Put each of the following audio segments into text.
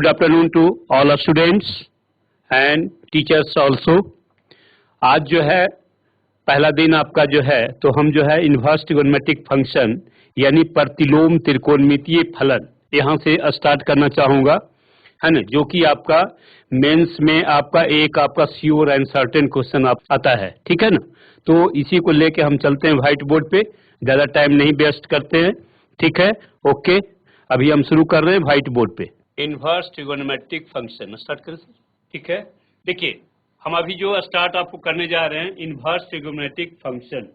Good afternoon to all our students and teachers also. आज जो है पहला दिन आपका जो है तो हम जो है इन्वर्स ट्रिगोनोमेट्रिक फंक्शन यानी प्रतिलोम त्रिकोणमितीय फलन यहाँ से स्टार्ट करना चाहूँगा, है ना, जो कि आपका मेंस में आपका एक आपका श्योर एंड सर्टेन क्वेश्चन आता है, ठीक है ना। तो इसी को लेके हम चलते हैं व्हाइट बोर्ड पे, ज़्यादा टाइम नहीं वेस्ट करते हैं, ठीक है। ओके, अभी हम शुरू कर रहे हैं व्हाइट बोर्ड पे। इन्वर्स ट्रिगोनोमेट्रिक फंक्शन स्टार्ट करें, ठीक है। देखिए हम अभी जो स्टार्ट आपको करने जा रहे हैं इन्वर्स ट्रिगोनोमेट्रिक फंक्शन,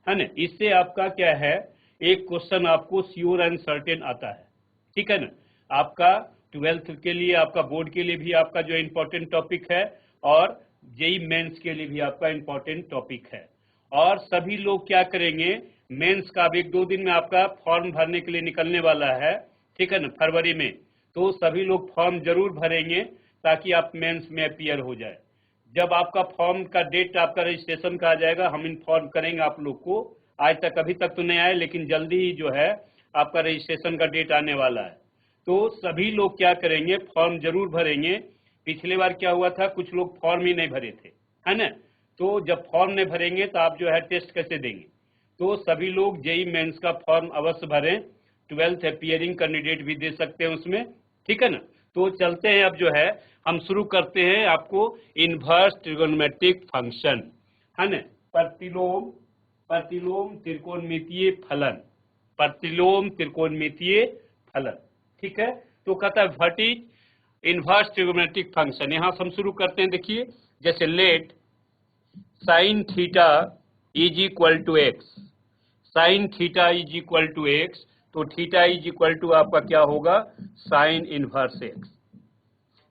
है ना। इससे आपका क्या है, एक क्वेश्चन आपको श्योर एंड सर्टेन आता है, ठीक है ना। आपका 12th के लिए, आपका बोर्ड के लिए भी आपका जो इम्पोर्टेंट टॉपिक है और जेई मेंस के लिए भी आपका इम्पोर्टेंट टॉपिक है। और सभी लोग क्या करेंगे, मेंस का अब 1-2 दिन में आपका फॉर्म भरने के लिए निकलने वाला है, ठीक है ना, फरवरी में। तो सभी लोग फॉर्म जरूर भरेंगे ताकि आप मेंस में अपीयर हो जाए। जब आपका फॉर्म का डेट आपका रजिस्ट्रेशन का आ जाएगा हम इन्फॉर्म करेंगे आप लोग को। आज तक अभी तक तो नहीं आए, लेकिन जल्दी ही जो है आपका रजिस्ट्रेशन का डेट आने वाला है। तो सभी लोग क्या करेंगे, फॉर्म जरूर भरेंगे। पिछले बार क्या हुआ था, कुछ लोग फॉर्म ही नहीं भरे थे, है ना। तो जब फॉर्म नहीं भरेंगे तो आप जो है टेस्ट कैसे देंगे। तो सभी लोग जेई मेंस का फॉर्म अवश्य भरें। 12th अपीयरिंग कैंडिडेट भी दे सकते हैं उसमें, ठीक है ना। तो चलते हैं, अब जो है हम शुरू करते हैं आपको इन्वर्स ट्रिगोनोमेट्रिक फंक्शन, है ना। प्रतिलोम त्रिकोणमितीय फलन, प्रतिलोम त्रिकोणमितीय फलन, ठीक है। तो कहता है what is inverse trigonometric function. यहां से हम शुरू करते हैं। देखिए जैसे let sine theta is equal to x, sine theta is equal to x, तो थीटा इज इक्वल टू आपका क्या होगा, साइन इनवर्स एक्स,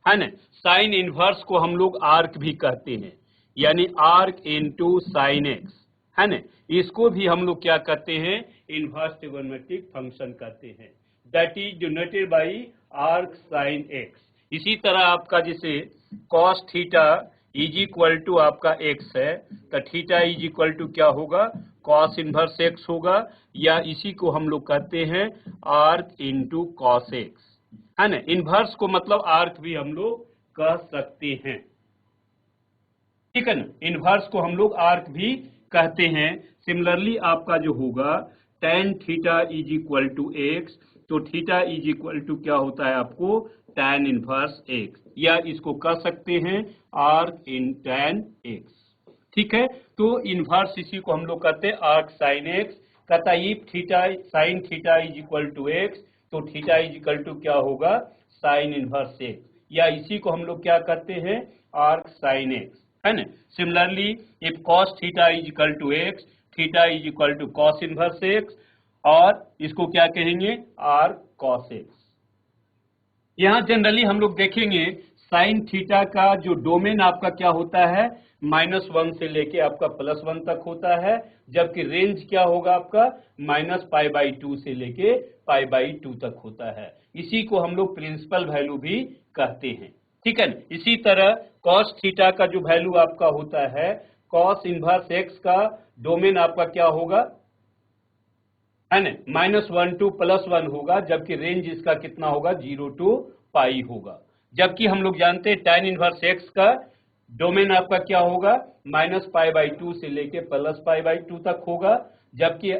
है ना। साइन इनवर्स को हम लोग आर्क भी कहते हैं, यानी आर्क इनटू साइन एक्स, है ना। इसको भी हम लोग क्या कहते हैं, इनवर्स ट्रिगोनोमेट्रिक फंक्शन कहते हैं। That is denoted by arc sine x. इसी तरह आपका जैसे cos theta is equal to आपका एक्स है, तो थीटा इज इक्वल टू क्या होगा, कॉस इनवर्स एक्स होगा, या इसी को हम लोग कहते हैं आर्क इनटू कॉस एक्स, है ना। इनवर्स को मतलब आर्क भी हम लोग कह सकते हैं, ठीक है ना। इनवर्स को हम लोग आर्क भी कहते हैं। सिमिलरली आपका जो होगा tan theta is equal to x, तो थीटा इज इक्वल टू क्या होता है आपको, tan इनवर्स एक्स, या इसको कह सकते हैं आर्क इन tan एक्स, ठीक है। तो इनवर्स इसी को हम लोग कहते हैं आर्क साइन एक्स। कहता है if theta sine theta is equal to x, तो थीटा इज इक्वल टू क्या होगा, साइन इनवर्स एक्स, या इसी को हम लोग क्या कहते हैं, आर्क साइन एक्स, है ना। Similarly if cos theta is equal to x, theta is equal to cos inverse x, और इसको क्या कहेंगे, आर्क कॉस एक्स। यहाँ जनरली हम लोग देखेंगे साइन थीटा का जो डोमेन आपका क्या होता है, -1 से लेके आपका +1 तक होता है, जबकि रेंज क्या होगा आपका -π/2 से लेके π/2 तक होता है। इसी को हम लोग प्रिंसिपल वैल्यू भी कहते हैं, ठीक है ना। इसी तरह कॉस थीटा का जो वैल्यू आपका होता है, कॉस इनवर्स एक्स का डोमेन आपका क्या होगा, है ना, -1 to +1 होगा, जबकि रेंज इसका कितना होगा, 0 to π होगा। जबकि हम लोग जानते हैं tan इनवर्स एक्स का डोमेन आपका क्या होगा, -π/2 से लेके +π/2 तक होगा, जबकि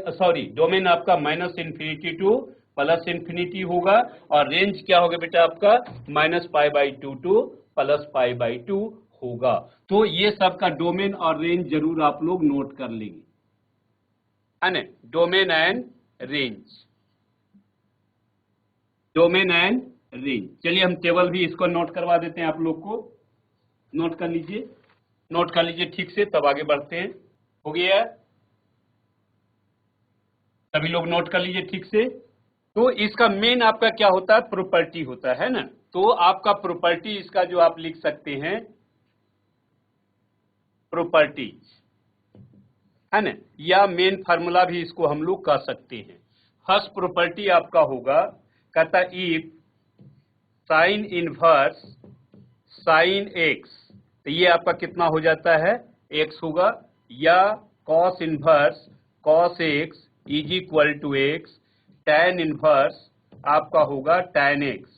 डोमेन आपका -∞ टू +∞ होगा, और रेंज क्या होगा बेटा आपका -π/2 टू +π/2 होगा। तो ये सब का डोमेन और रेंज जरूर आप लोग नोट कर लेंगे, है ना। Domain and range, domain and range. चलिए हम टेबल भी इसको नोट करवा देते हैं, आप लोग को नोट कर लीजिए, नोट कर लीजिए ठीक से, तब आगे बढ़ते हैं। हो गया, सभी लोग नोट कर लीजिए ठीक से। तो इसका मेन आपका क्या होता है, प्रॉपर्टी होता है ना। तो आपका प्रॉपर्टी इसका जो आप लिख सकते हैं, प्रॉपर्टीज, है ना, या मेन फार्मूला भी इसको हम लोग कह सकते हैं। फर्स्ट प्रॉपर्टी आपका होगा, कहता if sign inverse sine x, तो ये आपका कितना हो जाता है, एक्स होगा, या cos inverse cos x is equal to x, tan inverse आपका होगा tan एक्स,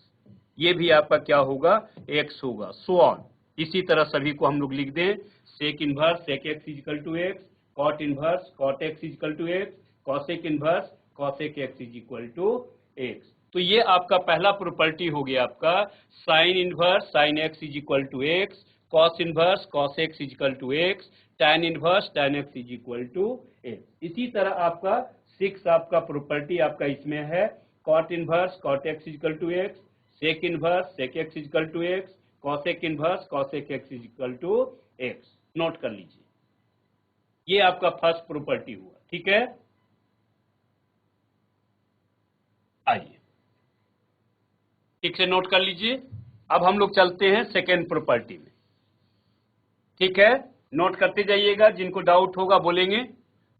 ये भी आपका क्या होगा, x होगा, सो ऑन। इसी तरह सभी को हम लोग लिख दें, sec inverse sec x is equal to x, cot inverse cot x is equal to x, cosec inverse cosec x is equal to x. तो ये आपका पहला प्रॉपर्टी हो गया आपका sine inverse sine x is equal to x, cos inverse cos x is equal to x, tan inverse tan x is equal to x. इसी तरह आपका 6 आपका प्रॉपर्टी आपका इसमें है, cot inverse cot x is equal to x, sec inverse sec x is equal to x, cosec inverse cosec x is equal to x. Note कर लीजिए, ये आपका फर्स्ट प्रॉपर्टी हुआ, ठीक है। आइए ठीक से नोट कर लीजिए। अब हम लोग चलते हैं सेकेंड प्रॉपर्टी में, ठीक है। नोट करते जाइएगा, जिनको डाउट होगा बोलेंगे।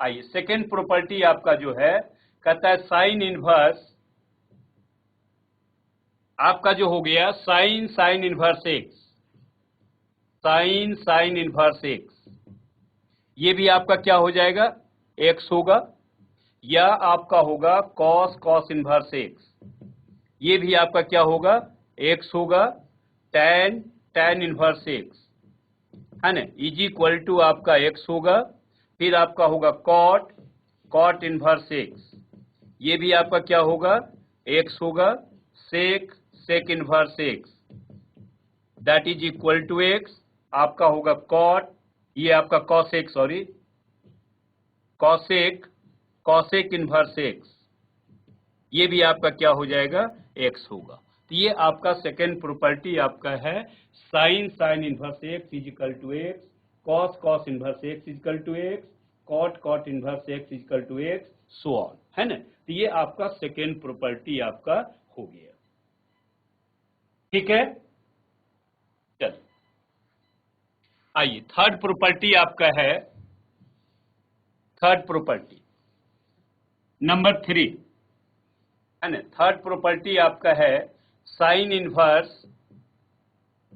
आइए सेकेंड प्रॉपर्टी आपका जो है कहता है साइन इनवर्स आपका जो हो गया sine sine inverse x, sine sine inverse x, ये भी आपका क्या हो जाएगा, एक्स होगा, या आपका होगा कॉस कॉस इनवर्स एक्स, ये भी आपका क्या होगा, एक्स होगा, टैन टैन इनवर्स एक्स है ना, इज इक्वल टू आपका एक्स होगा, फिर आपका होगा कॉट कॉट इनवर्स एक्स, ये भी आपका क्या होगा, एक्स होगा, sec sec inverse x that is equal to x, आपका होगा कॉट, ये आपका cosec sorry cosec cosec inverse x, ये भी आपका क्या हो जाएगा, एक्स होगा। तो ये आपका सेकेंड प्रॉपर्टी आपका है sine sine inverse x is equal to x, cos cos inverse x is equal to x, cot cot inverse x is equal to x, so on, है ना। तो ये आपका सेकेंड प्रॉपर्टी आपका हो गया, ठीक है। चलिए आइए थर्ड प्रॉपर्टी आपका है, थर्ड प्रॉपर्टी नंबर 3 है ना। थर्ड प्रॉपर्टी आपका है sine inverse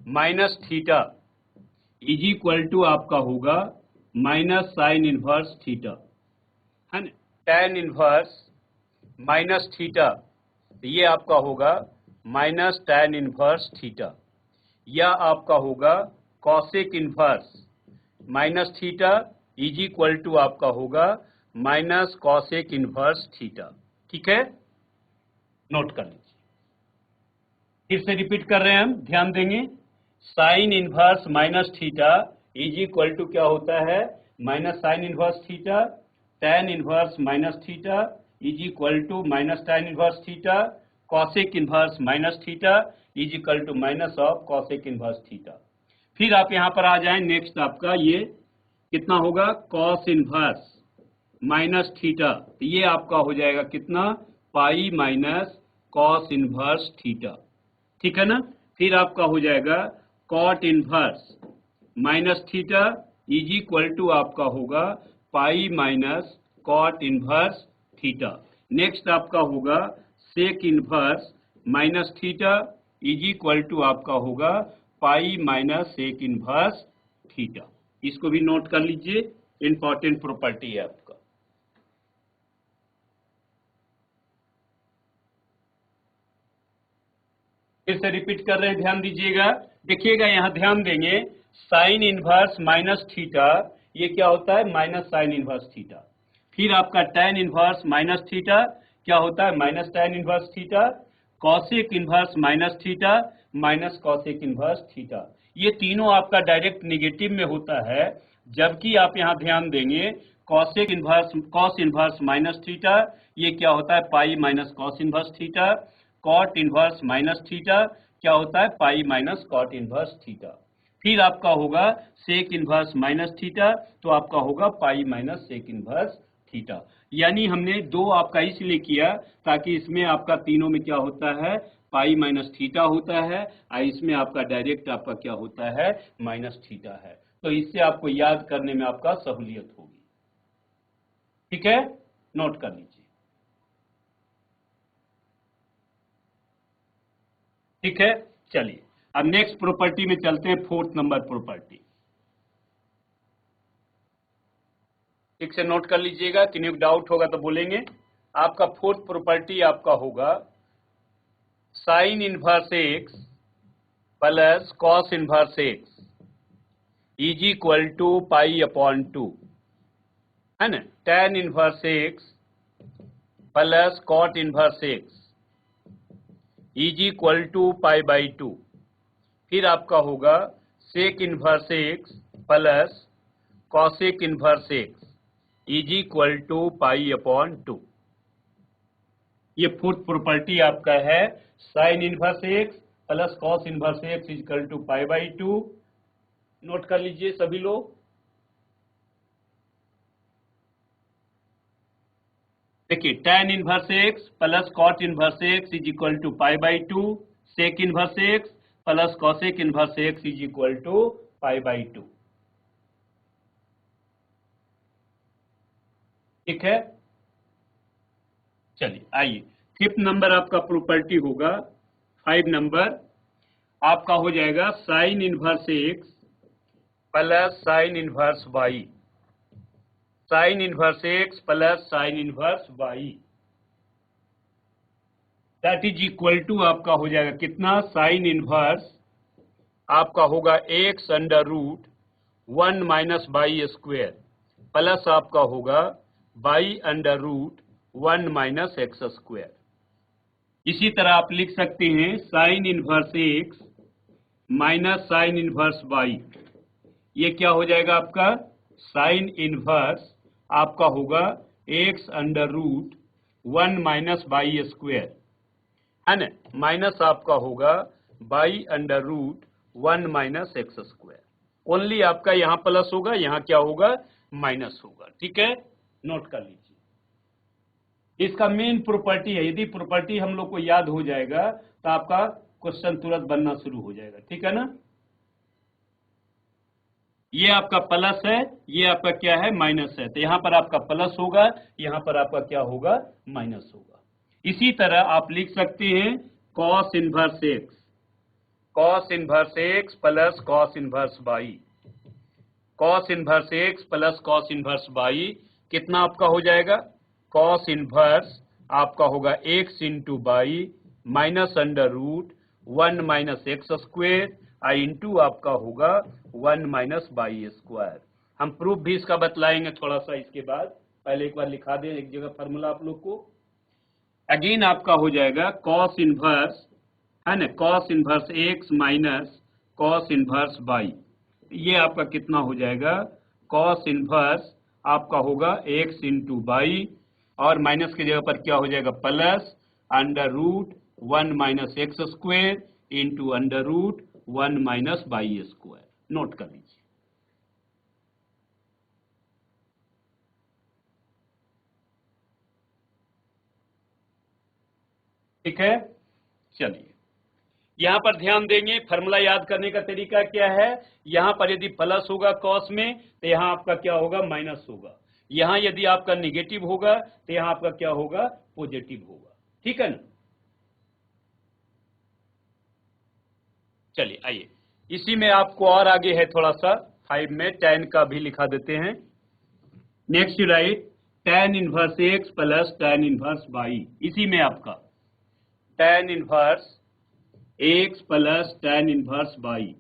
minus theta is equal to आपका होगा माइनस साइन इनवर्स थीटा, है ना। टैन इनवर्स माइनस थीटा, ये आपका होगा माइनस टैन इनवर्स थीटा, या आपका होगा cosec inverse minus theta is equal to आपका होगा माइनस कॉसेक इनवर्स थीटा, ठीक है। नोट कर लीजिए, फिर से रिपीट कर रहे हैं हम, ध्यान देंगे। Sine inverse minus theta is equal to क्या होता है, minus sine inverse theta, tan inverse minus theta is equal to minus tan inverse theta, cosec inverse minus theta is equal to minus of cosec inverse theta. फिर आप यहां पर आ जाएं, next आपका ये कितना होगा, कॉस इनवर्स माइनस थीटा, तो ये आपका हो जाएगा कितना, pi minus cos inverse theta, ठीक है ना। फिर आपका हो जाएगा cot inverse minus theta is equal to आपका होगा pi minus cot inverse theta. Next आपका होगा sec inverse minus theta is equal to आपका होगा pi minus sec inverse theta. इसको भी नोट कर लीजिए, इंपॉर्टेंट प्रॉपर्टी है आपका। फिर से रिपीट कर रहे हैं, ध्यान दीजिएगा, देखिएगा यहां ध्यान देंगे, साइन इनवर्स माइनस थीटा, ये क्या होता है, माइनस साइन इनवर्स थीटा। फिर आपका टैन इनवर्स माइनस थीटा क्या होता है, minus tan inverse theta, cosec inverse minus theta minus cosec inverse theta. ये तीनों आपका डायरेक्ट निगेटिव में होता है, जबकि आप यहां ध्यान देंगे cosec inverse cos inverse minus theta, ये क्या होता है, pi minus cos inverse theta, cot inverse minus theta क्या होता है, pi minus cot inverse theta. फिर आपका होगा सेक इनवर्स माइनस थीटा, तो आपका होगा pi minus sec inverse theta. यानी हमने दो आपका इसलिए किया ताकि इसमें आपका तीनों में क्या होता है, पाई माइनस थीटा होता है, और इसमें आपका डायरेक्ट आपका क्या होता है, माइनस थीटा है। तो इससे आपको याद करने में आपका सहूलियत होगी, ठीक है। नोट कर लीजिए, ठीक है। चलिए अब नेक्स्ट प्रॉपर्टी में चलते हैं, फोर्थ नंबर प्रॉपर्टी। ठीक से नोट कर लीजिएगा, किन्हीं को डाउट होगा तो बोलेंगे। आपका फोर्थ प्रॉपर्टी आपका होगा sine inverse x plus cos inverse x is equal to pi upon 2, है ना। tan inverse x plus cot inverse x is equal to pi by 2। फिर आपका होगा sec inverse x plus cosec inverse x is equal to pi upon 2। ये fourth property आपका है, sine inverse x plus cos inverse x is equal to pi by 2। Note कर लीजिए सभी लोग। देखिए tan inverse x plus cot inverse x is equal to pi by 2, sec inverse x plus cosec inverse x is equal to pi by 2। ठीक है, चलिए आइए fifth number आपका प्रॉपर्टी होगा, 5 नंबर आपका हो जाएगा sine inverse x plus sine inverse y, sine inverse x plus sine inverse y that is equal to आपका हो जाएगा कितना, साइन इनवर्स आपका होगा x under root 1 minus y square plus आपका होगा y under root 1 minus x square. इसी तरह आप लिख सकते हैं sine inverse x minus sine inverse y, ये क्या हो जाएगा आपका, साइन इनवर्स आपका होगा x under root 1 minus y square, है ना, माइनस आपका होगा y under root 1 minus x square. Only आपका यहाँ प्लस होगा, यहाँ क्या होगा, माइनस होगा। ठीक है, नोट कर लीजिए। इसका मेन प्रॉपर्टी है, यदि प्रॉपर्टी हम लोग को याद हो जाएगा तो आपका क्वेश्चन तुरंत बनना शुरू हो जाएगा। ठीक है ना, ये आपका प्लस है, ये आपका क्या है, माइनस है, तो यहां पर आपका प्लस होगा, यहां पर आपका क्या होगा, माइनस होगा। इसी तरह आप लिख सकते हैं cos inverse x, cos inverse x plus cos inverse y, cos inverse x plus cos inverse y कितना आपका हो जाएगा, कॉस इनवर्स आपका होगा x into y minus under root 1 minus x square I into आपका होगा 1 माइनस बाई स्क्वायर। हम proof भी इसका बतलाएंगे थोड़ा सा इसके बाद, पहले एक बार लिखा दें एक जगह फार्मूला आप लोग को। अगेन आपका हो जाएगा कॉस इनवर्स, है ना, cos inverse x minus cos inverse y, ये आपका कितना हो जाएगा, कॉस इनवर्स आपका होगा एक्स इंटू वाई और माइनस की जगह पर क्या हो जाएगा, plus under root 1 minus x square into under root 1 minus y square. Note कर लीजिए। ठीक है, चलिए यहां पर ध्यान देंगे, फार्मूला याद करने का तरीका क्या है, यहां पर यदि प्लस होगा कॉस में तो यहां आपका क्या होगा, माइनस होगा, यहां यदि आपका निगेटिव होगा तो यहां आपका क्या होगा, पॉजिटिव होगा। ठीक है ना, चलिए आइए इसी में आपको और आगे है थोड़ा सा 5 में tan का भी लिखा देते हैं। Next you write tan inverse x plus tan inverse y, इसी में आपका tan inverse x plus tan inverse y,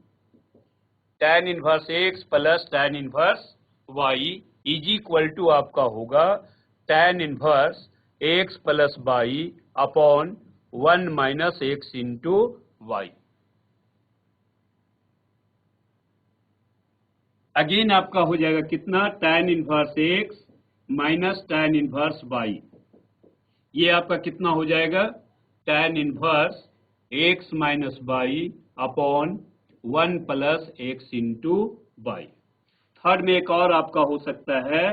tan inverse x plus tan inverse y is equal to आपका होगा tan inverse x plus y upon 1 minus x into y. Again आपका हो जाएगा कितना, tan inverse x minus tan inverse y, ये आपका कितना हो जाएगा, tan inverse x minus y upon 1 plus x into y. Third में एक और आपका हो सकता है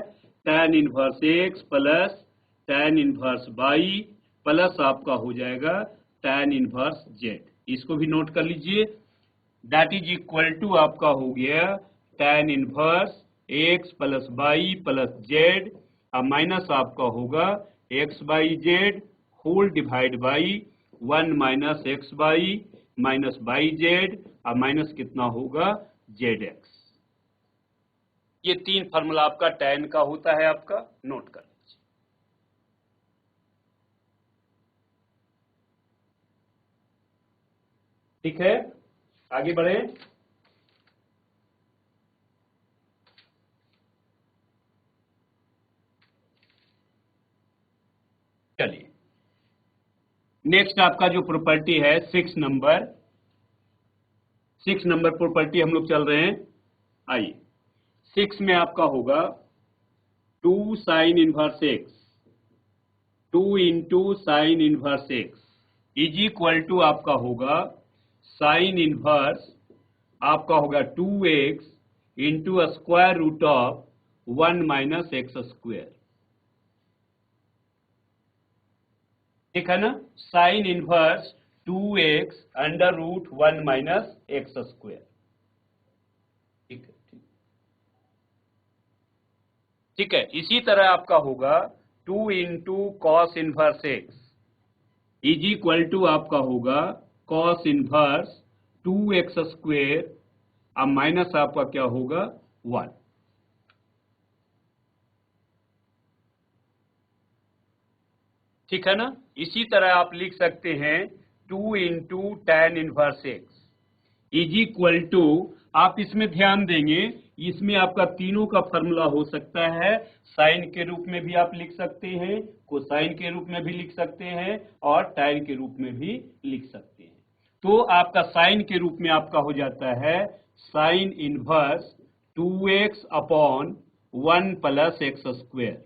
tan inverse x plus tan inverse y plus आपका हो जाएगा tan इनवर्स जेड, इसको भी नोट कर लीजिए। दैट इज इक्वल टू आपका हो गया tan inverse x plus y plus z और माइनस आपका होगा x y z whole divide by 1 minus x y minus y z और माइनस कितना होगा, जेड एक्स। ये 3 फार्मूला आपका tan का होता है, आपका नोट कर लीजिए। ठीक है, आगे बढ़े। चलिए नेक्स्ट आपका जो प्रॉपर्टी है 6 नंबर प्रॉपर्टी हम लोग चल रहे हैं। आइए 6 में आपका होगा 2 sine inverse x, 2 into sine inverse x is equal to आपका होगा साइन इनवर्स आपका होगा 2x into square root of 1 minus x square. ठीक है ना, sine inverse 2x under root 1 minus x square. ठीक है, ठीक है। इसी तरह आपका होगा 2 into cos inverse x is equal to आपका होगा कॉस इनवर्स 2x स्क्वायर अब माइनस आपका क्या होगा 1। ठीक है ना, इसी तरह आप लिख सकते हैं 2 into tan inverse x is equal to, आप इसमें ध्यान देंगे इसमें आपका तीनों का फॉर्मूला हो सकता है, साइन के रूप में भी आप लिख सकते हैं, कोसाइन के रूप में भी लिख सकते हैं और tan के रूप में भी लिख सकते हैं। तो आपका साइन के रूप में आपका हो जाता है sine inverse 2x upon 1 plus x square,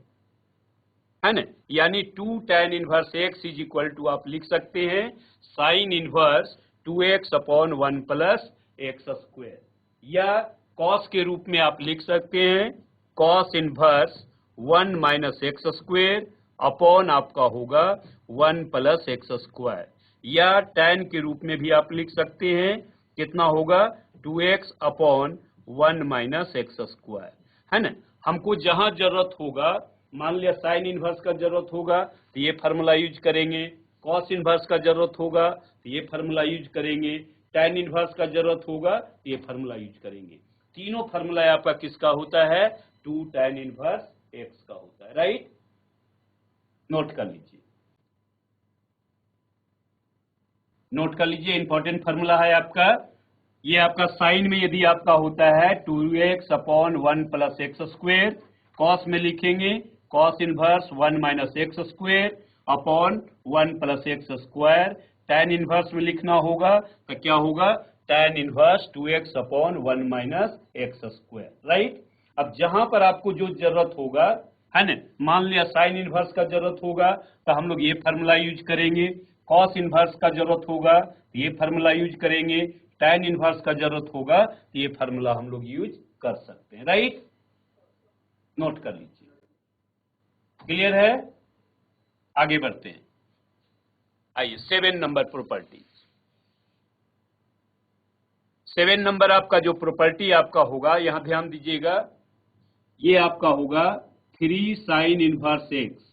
है ना, यानी 2 tan inverse x is equal to आप लिख सकते हैं sine inverse 2x upon 1 plus x square, या कॉस के रूप में आप लिख सकते हैं cos inverse 1 minus x square upon आपका होगा 1 प्लस एक्स स्क्वायर, या tan के रूप में भी आप लिख सकते हैं कितना होगा 2x upon 1 minus x square, है ना। हमको जहां जरूरत होगा, मान लिया साइन इनवर्स का जरूरत होगा तो ये फार्मूला यूज करेंगे, कॉस इनवर्स का जरूरत होगा तो ये फार्मूला यूज करेंगे, tan इनवर्स का जरूरत होगा तो ये फार्मूला यूज करेंगे। तीनों फार्मूला आपका किसका होता है 2 tan इनवर्स x का होता है, राइट। नोट कर लीजिए, नोट कर लीजिए, इंपॉर्टेंट फार्मूला है आपका। ये आपका साइन में यदि आपका होता है 2x upon 1 plus x square, cos में लिखेंगे cos inverse 1 minus x square upon 1 plus x square, tan inverse में लिखना होगा तो क्या होगा tan inverse 2x upon 1 minus x square, right. अब जहां पर आपको जो जरूरत होगा, है ना, मान लिया साइन इनवर्स का जरूरत होगा तो हम लोग ये फार्मूला यूज करेंगे, कॉस इनवर्स का जरूरत होगा तो ये फार्मूला यूज करेंगे, tan इनवर्स का जरूरत होगा तो ये फार्मूला हम लोग यूज कर सकते हैं, राइट। नोट कर लीजिए, क्लियर है। आगे बढ़ते हैं, आइए 7 नंबर प्रॉपर्टी। 7 नंबर आपका जो प्रॉपर्टी आपका होगा, यहां ध्यान दीजिएगा, ये आपका होगा 3 sine inverse x,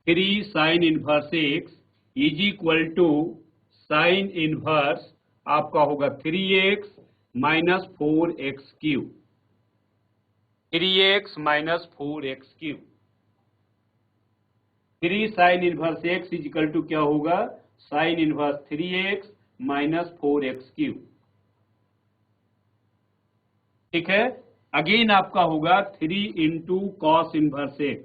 3 sine inverse x is equal to sine inverse आपका होगा 3x minus 4x cube, 3x minus 4x cube. 3 sine inverse x is equal to क्या होगा sine inverse 3x minus 4x cube. ठीक है, again आपका होगा 3 into cos inverse x,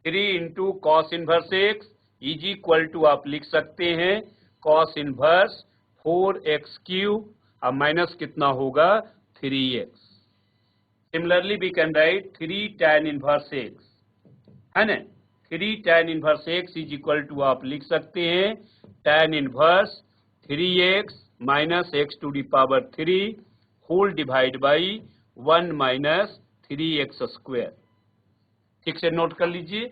3 into cos inverse x is equal to आप लिख सकते हैं कॉस इनवर्स 4x क्यूब अब माइनस कितना होगा 3x। Similarly we can write 3 tan inverse x, है ना, 3 tan inverse x is equal to आप लिख सकते हैं tan inverse 3x minus x to the power 3 whole divide by 1 minus 3x square. ठीक से नोट कर लीजिए,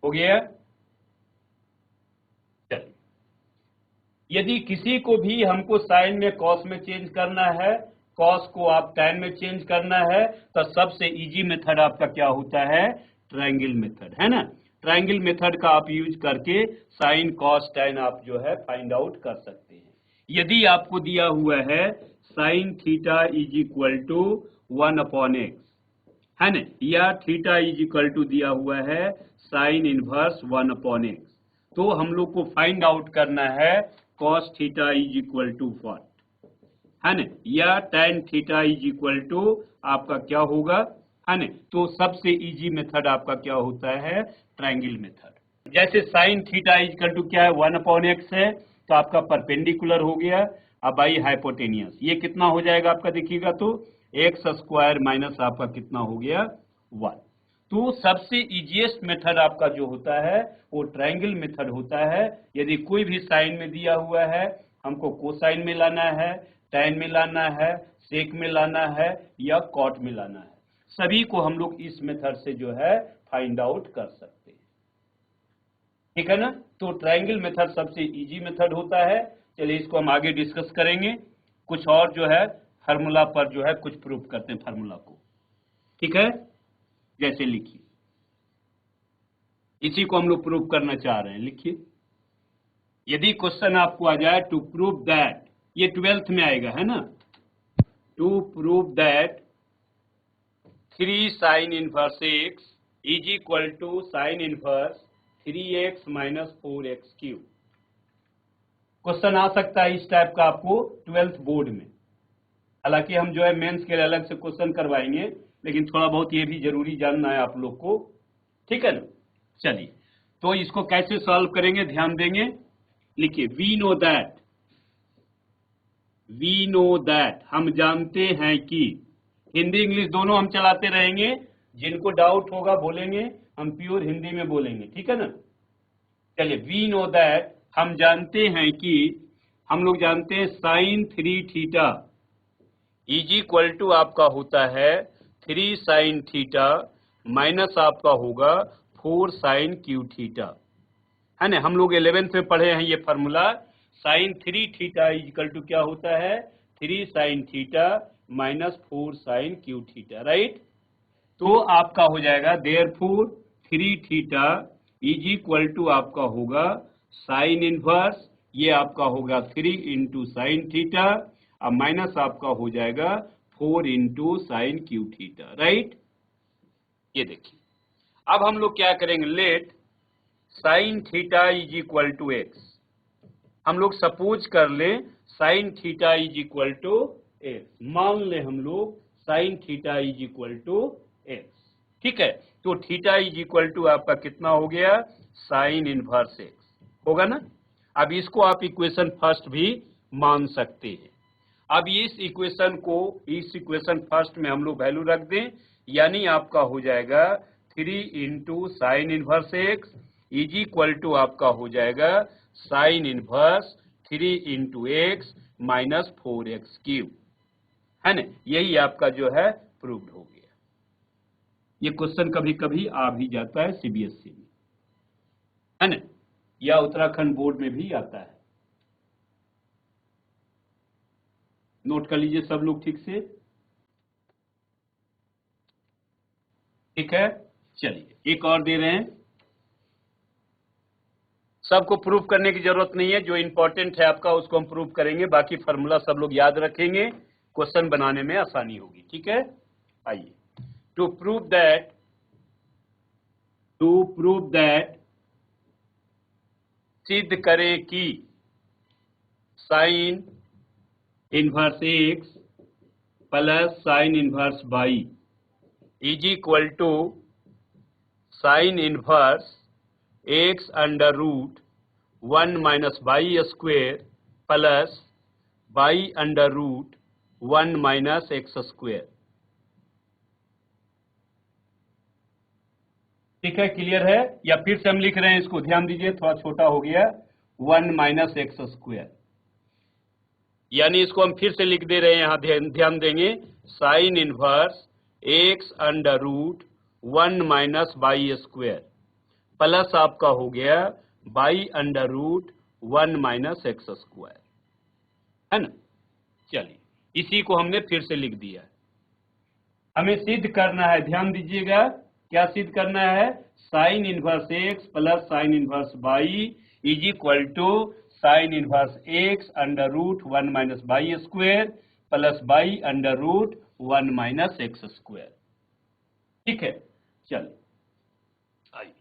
हो गया। चलिए, यदि किसी को भी हमको साइन में कॉस में चेंज करना है, कॉस को आप tan में चेंज करना है, तो सबसे इजी मेथड आपका क्या होता है ट्रायंगल मेथड, है ना। ट्रायंगल मेथड का आप यूज करके साइन कॉस tan आप जो है फाइंड आउट कर सकते हैं। यदि आपको दिया हुआ है sine theta is equal to 1 upon x, है ना, या थीटा इज इक्वल टू दिया हुआ है साइन इनवर्स 1 अपॉन एक्स, तो हम लोग को फाइंड आउट करना है cos theta is equal to what, है ना, या tan theta is equal to आपका क्या होगा, है ना। तो सबसे इजी मेथड आपका क्या होता है, ट्रायंगल मेथड। जैसे sin theta is equal to क्या है, 1/x है, तो आपका परपेंडिकुलर हो गया, अब बाई हाइपोटेनियस ये कितना हो जाएगा आपका, देखिएगा तो एक्स स्क्वायर माइनस आपका कितना हो गया 1। तो सबसे इजीएस्ट मेथड आपका जो होता है वो ट्रायंगल मेथड होता है। यदि कोई भी साइन में दिया हुआ है, हमको कोसाइन में लाना है, टैन में लाना है, सेक में लाना है या कॉट में लाना है, सभी को हम लोग इस मेथड से जो है फाइंड आउट कर सकते हैं, ठीक है ना। तो ट्रायंगल मेथड सबसे इजी मेथड होता है। चलिए इसको हम आगे डिस्कस करेंगे, कुछ और जो है फार्मूला पर जो है कुछ प्रूफ करते हैं फार्मूला को, ठीक है। जैसे लिखिए, इसी को हम लोग प्रूव करना चाह रहे हैं, लिखिए। यदि क्वेश्चन आपको आ जाए टू प्रूव दैट, ये 12th में आएगा, है ना, to prove that 3 sin inverse x is equal to sine inverse 3x minus 4x cube. Question आ सकता है इस टाइप का आपको 12th बोर्ड में। हालांकि हम जो है मेंस के लिए अलग से क्वेश्चन करवाएंगे, लेकिन थोड़ा बहुत ये भी जरूरी जानना है आप लोग को, ठीक है ना। चलिए तो इसको कैसे सॉल्व करेंगे, ध्यान देंगे, लिखिए वी नो दैट हम जानते हैं कि, हिंदी इंग्लिश दोनों हम चलाते रहेंगे, जिनको डाउट होगा बोलेंगे, हम प्योर हिंदी में बोलेंगे, ठीक है ना। चलिए वी नो दैट हम जानते हैं कि, हम लोग जानते हैं sine 3 theta is equal to आपका होता है 3 साइन थीटा माइनस आपका होगा 4 साइन क्यू थीटा, है ना। हम लोग 11th में पढ़े हैं ये formula, sine 3 theta is equal to क्या होता है 3 sine theta minus 4 sine cube theta, right. तो आपका हो जाएगा therefore 3 theta is equal to आपका होगा साइन इनवर्स, ये आपका होगा 3 इंटू साइन थीटा, अब माइनस आपका हो जाएगा 4 into sine cube theta, right. ये देखिए अब हम लोग क्या करेंगे, let sine theta is equal to x, हम लोग सपोज कर ले sine theta is equal to x, मान ले हम लोग sine theta is equal to x, ठीक है। तो थीटा इज इक्वल टू आपका कितना हो गया साइन इनवर्स एक्स होगा ना। अब इसको आप इक्वेशन फर्स्ट भी मान सकते हैं। अब इस इक्वेशन फर्स्ट में हम लोग वैल्यू रख दें, यानी आपका हो जाएगा 3 into sine inverse x is equal to आपका हो जाएगा sine inverse 3 into x minus 4x cube, है ना। यही आपका जो है प्रूव्ड हो गया। ये क्वेश्चन कभी कभी आ भी जाता है सीबीएसई में, है ना, या उत्तराखंड बोर्ड में भी आता है। नोट कर लीजिए सब लोग ठीक से, ठीक है। चलिए एक और दे रहे हैं, सबको प्रूफ करने की जरूरत नहीं है, जो इंपॉर्टेंट है आपका उसको हम प्रूफ करेंगे, बाकी फार्मूला सब लोग याद रखेंगे, क्वेश्चन बनाने में आसानी होगी, ठीक है। आइए, टू प्रूव दैट सिद्ध करें कि sine inverse x plus sine inverse y is equal to sine inverse x under root 1 minus y square plus y under root 1 minus x square, ठीक है, क्लियर है। या फिर से हम लिख रहे हैं इसको, ध्यान दीजिए थोड़ा छोटा हो गया, 1 माइनस एक्स स्क्वेयर, यानी इसको हम फिर से लिख दे रहे हैं, यहां ध्यान देंगे sine inverse x under root 1 minus y square plus आपका हो गया y under root 1 minus x square, है ना। चलिए इसी को हमने फिर से लिख दिया। हमें सिद्ध करना है, ध्यान दीजिएगा, क्या सिद्ध करना है, sine inverse x plus sine inverse y is equal to sine inverse x under root 1 minus y square plus y under root 1 minus x square, ठीक है। चलिए आइए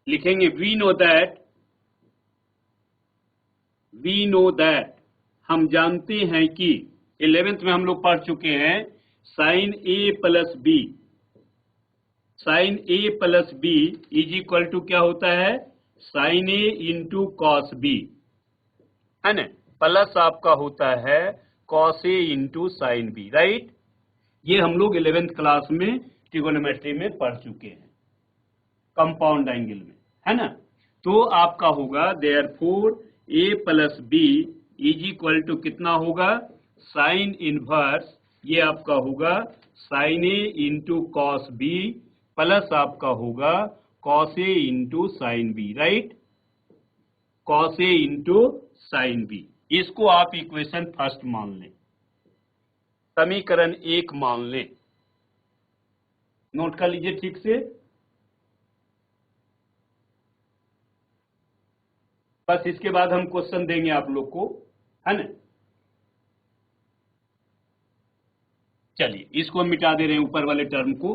लिखेंगे we know that we know that, हम जानते हैं कि 11th में हम लोग पढ़ चुके हैं sine A plus B, sine A plus B is equal to क्या होता है, sine A into cos B, है ना, प्लस आपका होता है cos A into sine B, right. ये हम लोग 11th क्लास में ट्रिगोनोमेट्री में पढ़ चुके हैं कंपाउंड एंगल में, है ना। तो आपका होगा therefore A plus B is equal to कितना होगा, साइन इनवर्स, ये आपका होगा sine A into cos B plus आपका होगा cos A into sine B, right, cos A into sine B. इसको आप इक्वेशन फर्स्ट मान लें, समीकरण 1 मान लें, नोट कर लीजिए ठीक से। बस इसके बाद हम क्वेश्चन देंगे आप लोग को, है ना। चलिए इसको हम मिटा दे रहे हैं ऊपर वाले टर्म को।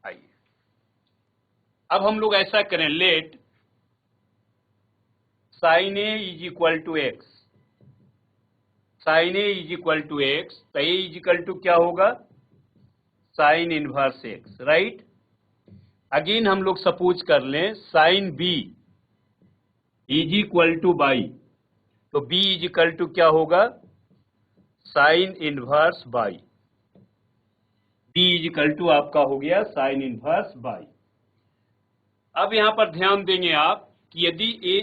आइए अब हम लोग ऐसा करें, let sine A is equal to x, sine A is equal to x, तो ए इज इक्वल टू क्या होगा, sine inverse x, right. Again हम लोग सपोज कर लें sine B is equal to y, तो बी इज इक्वल टू क्या होगा, sine inverse y, B is equal to आपका हो गया साइन इनवर्स बाई। अब यहां पर ध्यान देंगे आप कि यदि A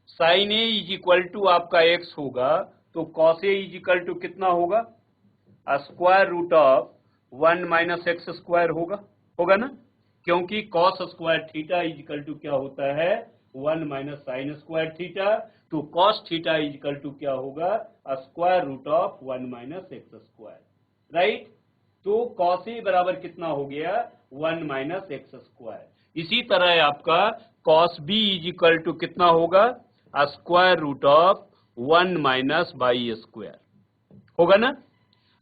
sine A is equal to आपका एक्स होगा तो cos A is equal to कितना होगा, square root of 1 minus x square होगा ना, क्योंकि cos square theta is equal to क्या होता है 1 माइनस साइन स्क्वायर थीटा, तो cos theta is equal to क्या होगा square root of 1 minus x square, right. तो कॉस ए बराबर कितना हो गया 1 माइनस एक्स स्क्वायर। इसी तरह आपका cos B is equal to कितना होगा square root of 1 minus y square, होगा ना।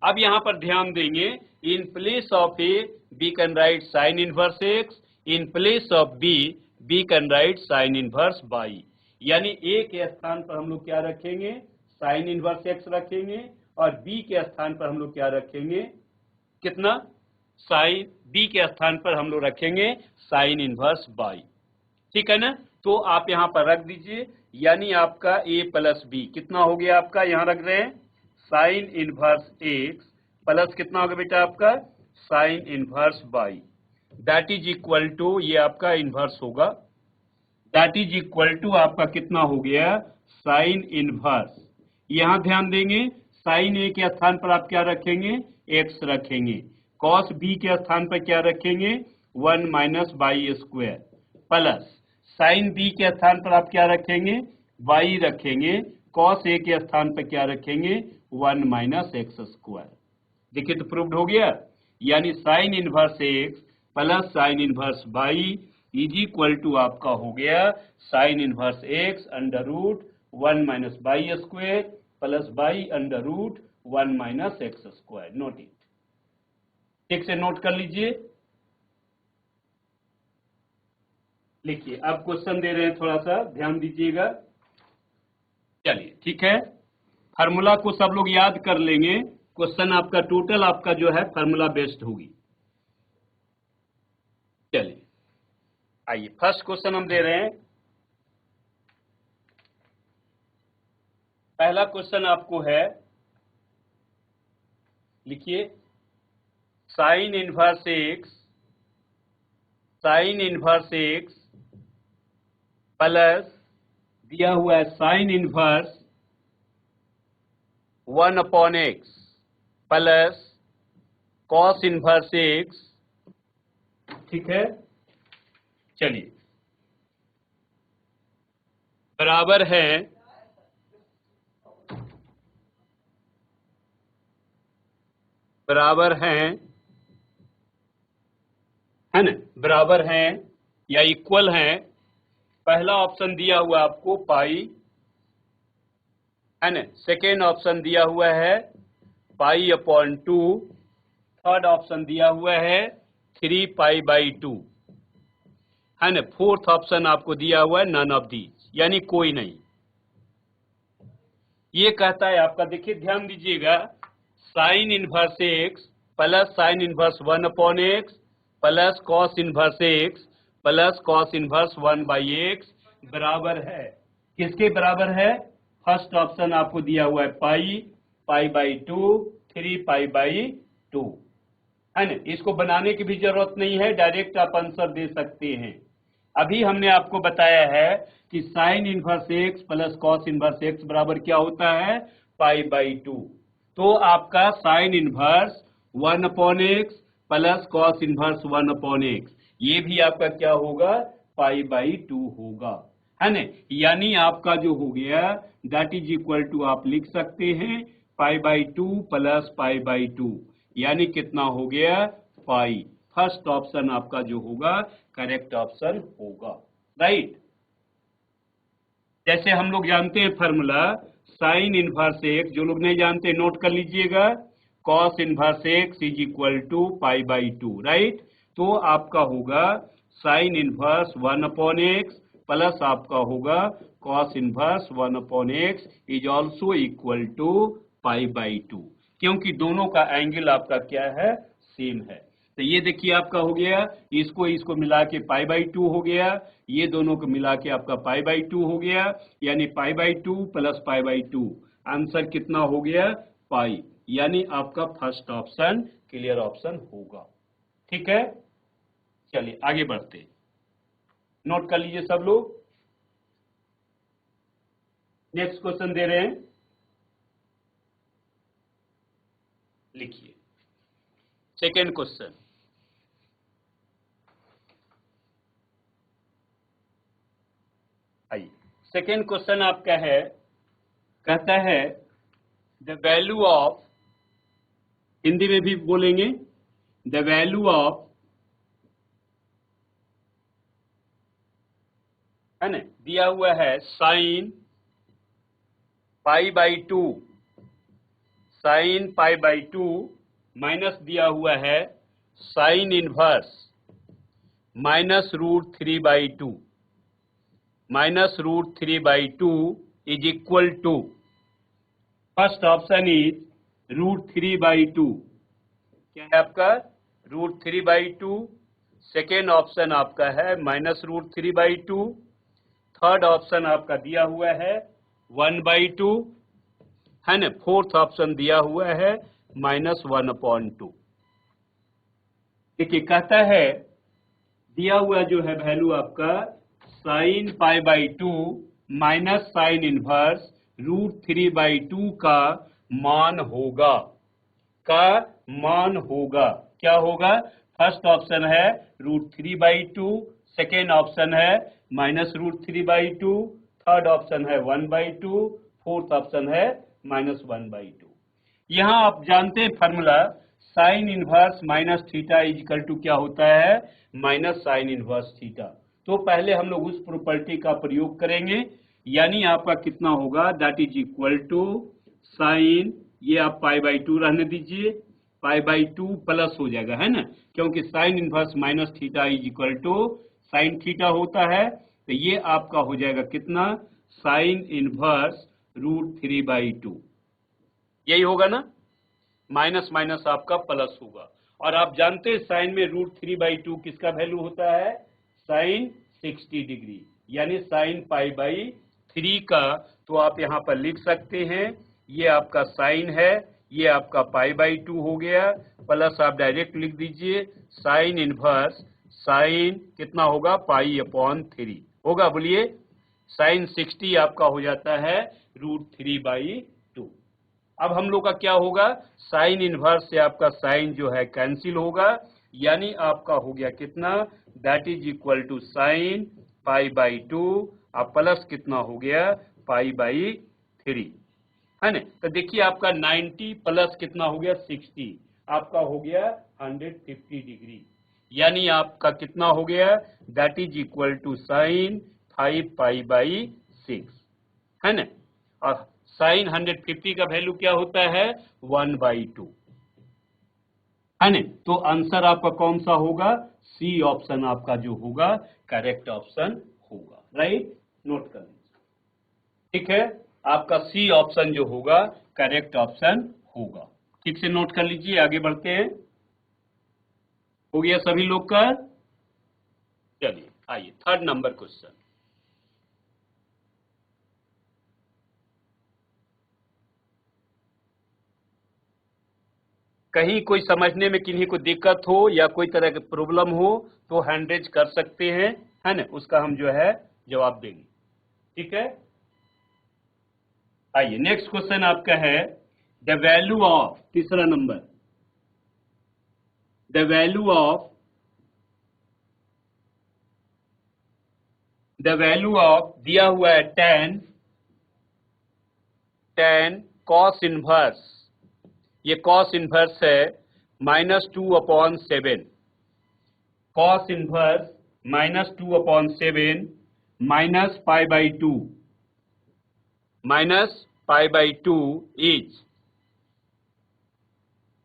अब यहां पर ध्यान देंगे, in place of A B can write sine inverse x, in place of B can write sine inverse y, यानी ए के स्थान पर हम लोग क्या रखेंगे साइन इनवर्स एक्स रखेंगे, और बी के स्थान पर हम लोग क्या रखेंगे, कितना, साइन, बी के स्थान पर हम लोग रखेंगे साइन इनवर्स बाई, ठीक है ना। तो आप यहां पर रख दीजिए, यानी आपका ए प्लस बी कितना हो गया आपका, यहां रख रहे हैं साइन इनवर्स एक्स प्लस कितना होगा बेटा आपका sine inverse y, that is equal to, ये आपका इनवर्स होगा, दैट इज इक्वल टू आपका कितना हो गया साइन इनवर्स। यहां ध्यान देंगे साइन ए के स्थान पर आप क्या रखेंगे एक्स रखेंगे, कॉस बी के स्थान पर क्या रखेंगे 1 minus y square, plus sine B के स्थान पर आप क्या रखेंगे वाई रखेंगे, कॉस ए के स्थान पर क्या रखेंगे 1 माइनस एक्स स्क्वायर। देखिए तो प्रूव्ड हो गया, यानी sine inverse x plus sine inverse y is equal to आपका हो गया sine inverse x under root 1 minus y square plus y under root 1 minus x square. Note it, ठीक से नोट कर लीजिए। लिखिए, अब क्वेश्चन दे रहे हैं, थोड़ा सा ध्यान दीजिएगा। चलिए ठीक है, फार्मूला को सब लोग याद कर लेंगे, क्वेश्चन आपका टोटल आपका जो है फार्मूला बेस्ड होगी। चलिए आइए फर्स्ट क्वेश्चन हम दे रहे हैं। पहला क्वेश्चन आपको है, लिखिए sign inverse x, sign inverse x plus दिया हुआ है sine inverse 1 upon x plus cos inverse x, ठीक है। चलिए बराबर है ना, बराबर हैं या इक्वल हैं। पहला ऑप्शन दिया हुआ आपको पाई, है ना, सेकेंड ऑप्शन दिया हुआ है पाई अपॉन 2, थर्ड ऑप्शन दिया हुआ है 3 पाई बाई 2, है ना, फोर्थ ऑप्शन आपको दिया हुआ है नन ऑफ दीज, यानी कोई नहीं। ये कहता है आपका, देखिए ध्यान दीजिएगा, sign inverse x plus sine inverse 1/x plus cos inverse x plus cos inverse 1/x बराबर है, किसके बराबर है? फर्स्ट ऑप्शन आपको दिया हुआ है पाई/2, 3π/2, है ना। इसको बनाने की भी जरूरत नहीं है, डायरेक्ट आप आंसर दे सकते हैं। अभी हमने आपको बताया है कि sine inverse x plus cos inverse x बराबर क्या होता है? पाई/2। तो आपका sine inverse 1/x plus cos inverse 1/x, ये भी आपका क्या होगा? पाई/2 होगा, है ना। यानी आपका जो हो गया दैट इज इक्वल टू, आप लिख सकते हैं पाई/2 प्लस पाई/2, यानी कितना हो गया? पाई। फर्स्ट ऑप्शन आपका जो होगा करेक्ट ऑप्शन होगा, राइट। जैसे हम लोग जानते हैं फॉर्मूला साइन इनवर्स एक्स, जो लोग नहीं जानते नोट कर लीजिएगा, cos inverse x is equal to पाई/2, राइट। तो आपका होगा साइन इनवर्स 1/x प्लस आपका होगा cos inverse 1/x is also equal to पाई/2, क्योंकि दोनों का एंगल आपका क्या है? सेम है। तो ये देखिए आपका हो गया, इसको मिला के पाई/2 हो गया, ये दोनों को मिला के आपका पाई/2 हो गया, यानी पाई/2 प्लस पाई/2, आंसर कितना हो गया? पाई। यानी आपका फर्स्ट ऑप्शन क्लियर ऑप्शन होगा, ठीक है। चलिए आगे बढ़ते, नोट कर लीजिए सब लोग। नेक्स्ट क्वेश्चन दे रहे हैं, लिखिए सेकेंड क्वेश्चन। आइए, सेकेंड क्वेश्चन आपका है, कहता है द वैल्यू ऑफ, हिंदी में भी बोलेंगे, द वैल्यू ऑफ, है ना, दिया हुआ है साइन पाई/2, साइन पाई/2 माइनस दिया हुआ है sine inverse -√3/2, -√3/2 is equal to, first option is √3/2, क्या है आपका? √3/2। सेकेंड ऑप्शन आपका है -√3/2। थर्ड ऑप्शन आपका दिया हुआ है 1/2, है ना। फोर्थ ऑप्शन दिया हुआ है -1/2। देखिए कहता है, दिया हुआ जो है वैल्यू आपका साइन पाई/2 माइनस साइन इनवर्स √3/2 का मान होगा, क्या होगा? फर्स्ट ऑप्शन है √3/2, सेकेंड ऑप्शन है -√3/2, थर्ड ऑप्शन है 1/2, फोर्थ ऑप्शन है -1/2। यहां आप जानते हैं formula sine inverse minus theta is equal to क्या होता है? Minus sine inverse theta. तो पहले हम लोग उस प्रॉपर्टी का प्रयोग करेंगे, यानी आपका कितना होगा? That is equal to sine, ये आप पाई/2 रहने दीजिए, पाई/2 प्लस हो जाएगा, है ना, क्योंकि sine inverse minus theta is equal to sine theta होता है। तो ये आपका हो जाएगा कितना? साइन इनवर्स √3/2, यही होगा ना, माइनस माइनस आपका प्लस होगा। और आप जानते हैं साइन में √3/2 किसका वैल्यू होता है? साइन 60 डिग्री, यानी साइन पाई/3 का। तो आप यहां पर लिख सकते हैं, ये आपका साइन है, ये आपका पाई/2 हो गया, प्लस आप डायरेक्ट लिख दीजिए साइन इनवर्स, साइन कितना होगा? पाई/3 होगा, बोलिए। साइन 60 आपका हो जाता है √3/2। अब हम लोग का क्या होगा? साइन इनवर्स से आपका साइन जो है कैंसिल होगा, यानी आपका हो गया कितना? That is equal to sine पाई/2 और प्लस कितना हो गया? पाई/3, है ना। तो देखिए आपका 90 प्लस कितना हो गया? 60, आपका हो गया 150 डिग्री, यानी आपका कितना हो गया? That is equal to sine 5π/6, है ना। और साइन 150 का वैल्यू क्या होता है? 1/2, है ना। तो आंसर आपका कौन सा होगा? सी ऑप्शन आपका जो होगा करेक्ट ऑप्शन होगा, राइट। नोट कर लीजिए। ठीक है, आपका सी ऑप्शन जो होगा करेक्ट ऑप्शन होगा। ठीक से नोट कर लीजिए, आगे बढ़ते हैं। हो गया सभी लोग का? चलिए आइए थर्ड नंबर क्वेश्चन। कहीं कोई समझने में किन्हीं को दिक्कत हो या कोई तरह की प्रॉब्लम हो तो हैंड रेज कर सकते हैं, है ना, उसका हम जो है जवाब देंगे। ठीक है, आइए नेक्स्ट क्वेश्चन आपका है द वैल्यू ऑफ, तीसरा नंबर, द वैल्यू ऑफ दिया हुआ है tan cos इनवर्स, ये cos इनवर्स है -2/7, cos इनवर्स -2/7 -π/2 इज,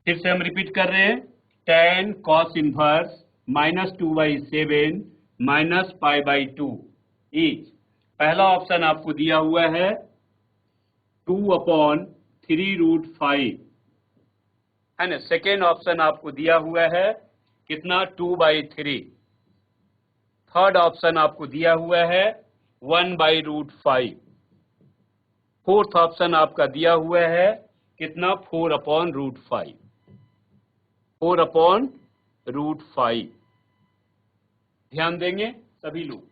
फिर से हम रिपीट कर रहे हैं, tan cos इनवर्स -2/7 -π/2 इज, पहला ऑप्शन आपको दिया हुआ है 2/3√5, है ना। सेकेंड ऑप्शन आपको दिया हुआ है कितना, 2/3। थर्ड ऑप्शन आपको दिया हुआ है 1/√5। फोर्थ ऑप्शन आपका दिया हुआ है कितना, 4/√5, 4/√5। ध्यान देंगे सभी लोग,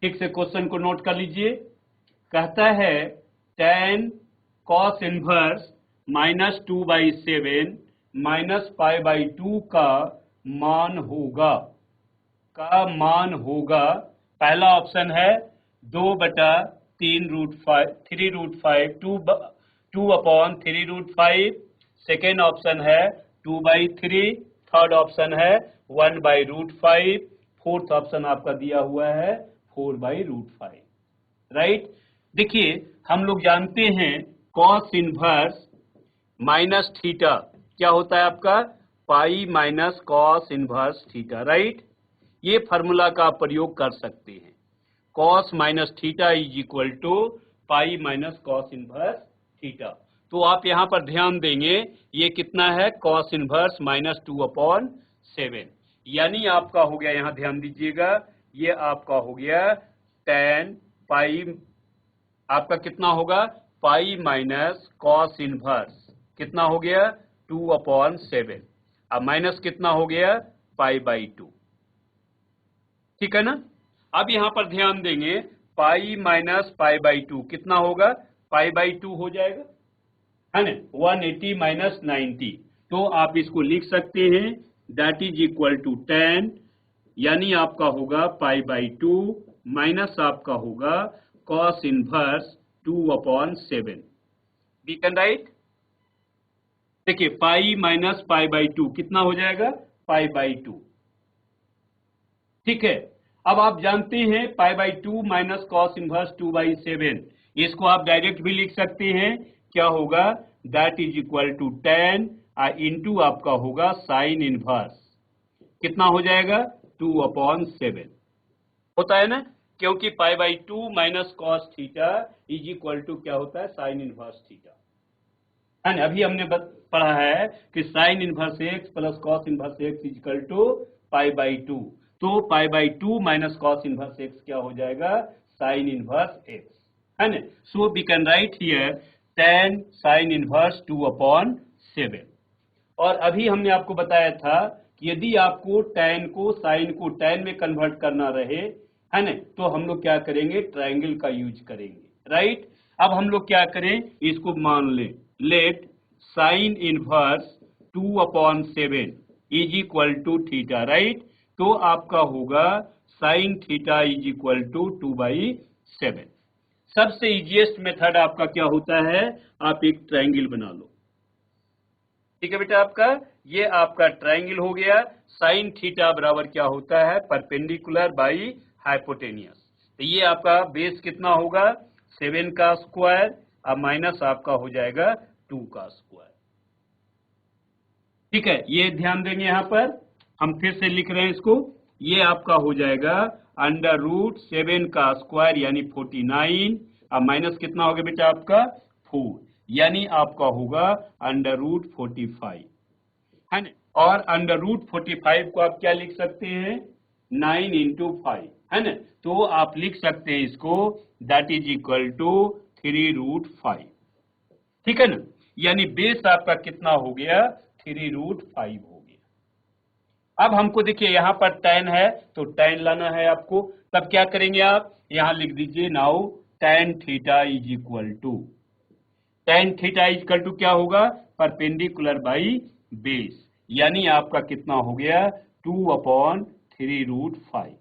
ठीक से क्वेश्चन को नोट कर लीजिए। कहता है tan cos इनवर्स -2/7 -π/2 का मान होगा, पहला ऑप्शन है 2/3√5, 2/3√5, सेकेंड ऑप्शन है 2/3, थर्ड ऑप्शन है 1/√5, फोर्थ ऑप्शन आपका दिया हुआ है 4/√5, राइट। देखिए हम लोग जानते हैं cos इनवर्स माइनस थीटा क्या होता है आपका, pi minus cos inverse theta, right. ये फार्मूला का आप प्रयोग कर सकते हैं, cos minus theta is equal to pi minus cos inverse theta. तो आप यहाँ पर ध्यान देंगे ये कितना है, cos इनवर्स -2/7, यानी आपका हो गया, यहाँ ध्यान दीजिएगा, ये आपका हो गया tan पाई, आपका कितना होगा, पाई माइनस cos इनवर्स कितना हो गया 2/7, अब माइनस कितना हो गया π/2, ठीक है ना। अब यहां पर ध्यान देंगे पाई माइनस π/2 कितना होगा, π/2 हो जाएगा, है ना, 180 माइनस 90। तो आप इसको लिख सकते हैं that is equal to tan, यानी आपका होगा π/2 माइनस आपका होगा cos inverse 2/7, we can write. देखिए पाई माइनस π/2 कितना हो जाएगा, π/2, ठीक है। अब आप जानते हैं π/2 माइनस cos इनवर्स 2/7, इसको आप डायरेक्ट भी लिख सकते हैं, क्या होगा, that is equal to tan into आपका होगा साइन इनवर्स, कितना हो जाएगा 2/7, होता है ना, क्योंकि π/2 minus cos theta is equal to क्या होता है, साइन इनवर्स थीटा, है ना। अभी हमने पढ़ा है कि sine inverse x plus cos inverse x is equal to π/2, तो π/2 माइनस cos इनवर्स x क्या हो जाएगा, साइन इनवर्स x, है ना। So we can write here tan sine inverse 2/7। और अभी हमने आपको बताया था कि यदि आपको tan को साइन को tan में कन्वर्ट करना रहे, है ना, तो हम लोग क्या करेंगे, ट्रायंगल का यूज करेंगे, राइट। अब हम लोग क्या करें, इसको मान लें, let sine inverse 2/7 is equal to theta, right. तो आपका होगा sine theta is equal to 2/7। सबसे इजीएस्ट मेथड आपका क्या होता है, आप एक ट्रायंगल बना लो, ठीक है बेटा। आपका ये आपका ट्रायंगल हो गया, साइन थीटा बराबर क्या होता है, परपेंडिकुलर बाई हाइपोटेनियस। तो ये आपका बेस कितना होगा, 7 का स्क्वायर, अब माइनस आपका हो जाएगा 2 का स्क्वायर, ठीक है। ये ध्यान देंगे, यहाँ पर हम फिर से लिख रहे हैं इसको, ये आपका हो जाएगा √7 का स्क्वायर यानी 49, अब माइनस कितना हो गया बेटा आपका 4, यानी आपका होगा √45, है ना। और √45 को आप क्या लिख सकते हैं 9 × 5, है ना। तो आप लिख सकते हैं इसको दैट इज इक्वल टू 3√5, ठीक है ना। यानी बेस आपका कितना हो गया 3√5 हो गया। अब हमको देखिए यहाँ पर tan है तो tan लाना है आपको, तब क्या करेंगे आप यहाँ लिख दीजिए now tan theta is equal to, tan theta is equal to क्या होगा परपेंडिकुलर बाई बेस, यानी आपका कितना हो गया 2/3√5।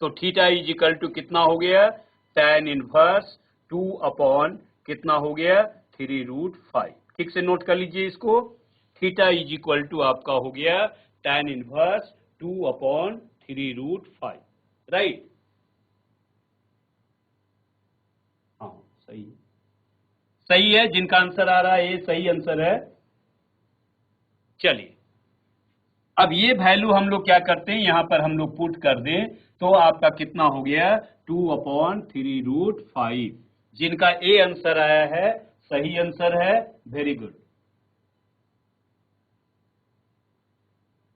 तो थीटा इज इक्वल टू कितना हो गया tan इनवर्स 2/ कितना हो गया 3√5। ठीक से नोट कर लीजिए इसको, थीटा इज इक्वल टू आपका हो गया tan इनवर्स 2/3√5, राइट। हाँ सही है, सही है, जिनका आंसर आ रहा है ये सही आंसर है। चलिए अब ये वैल्यू हम लोग क्या करते हैं यहाँ पर हम लोग पुट कर दें तो आपका कितना हो गया 2/3√5। जिनका ए आंसर आया है सही आंसर है, वेरी गुड।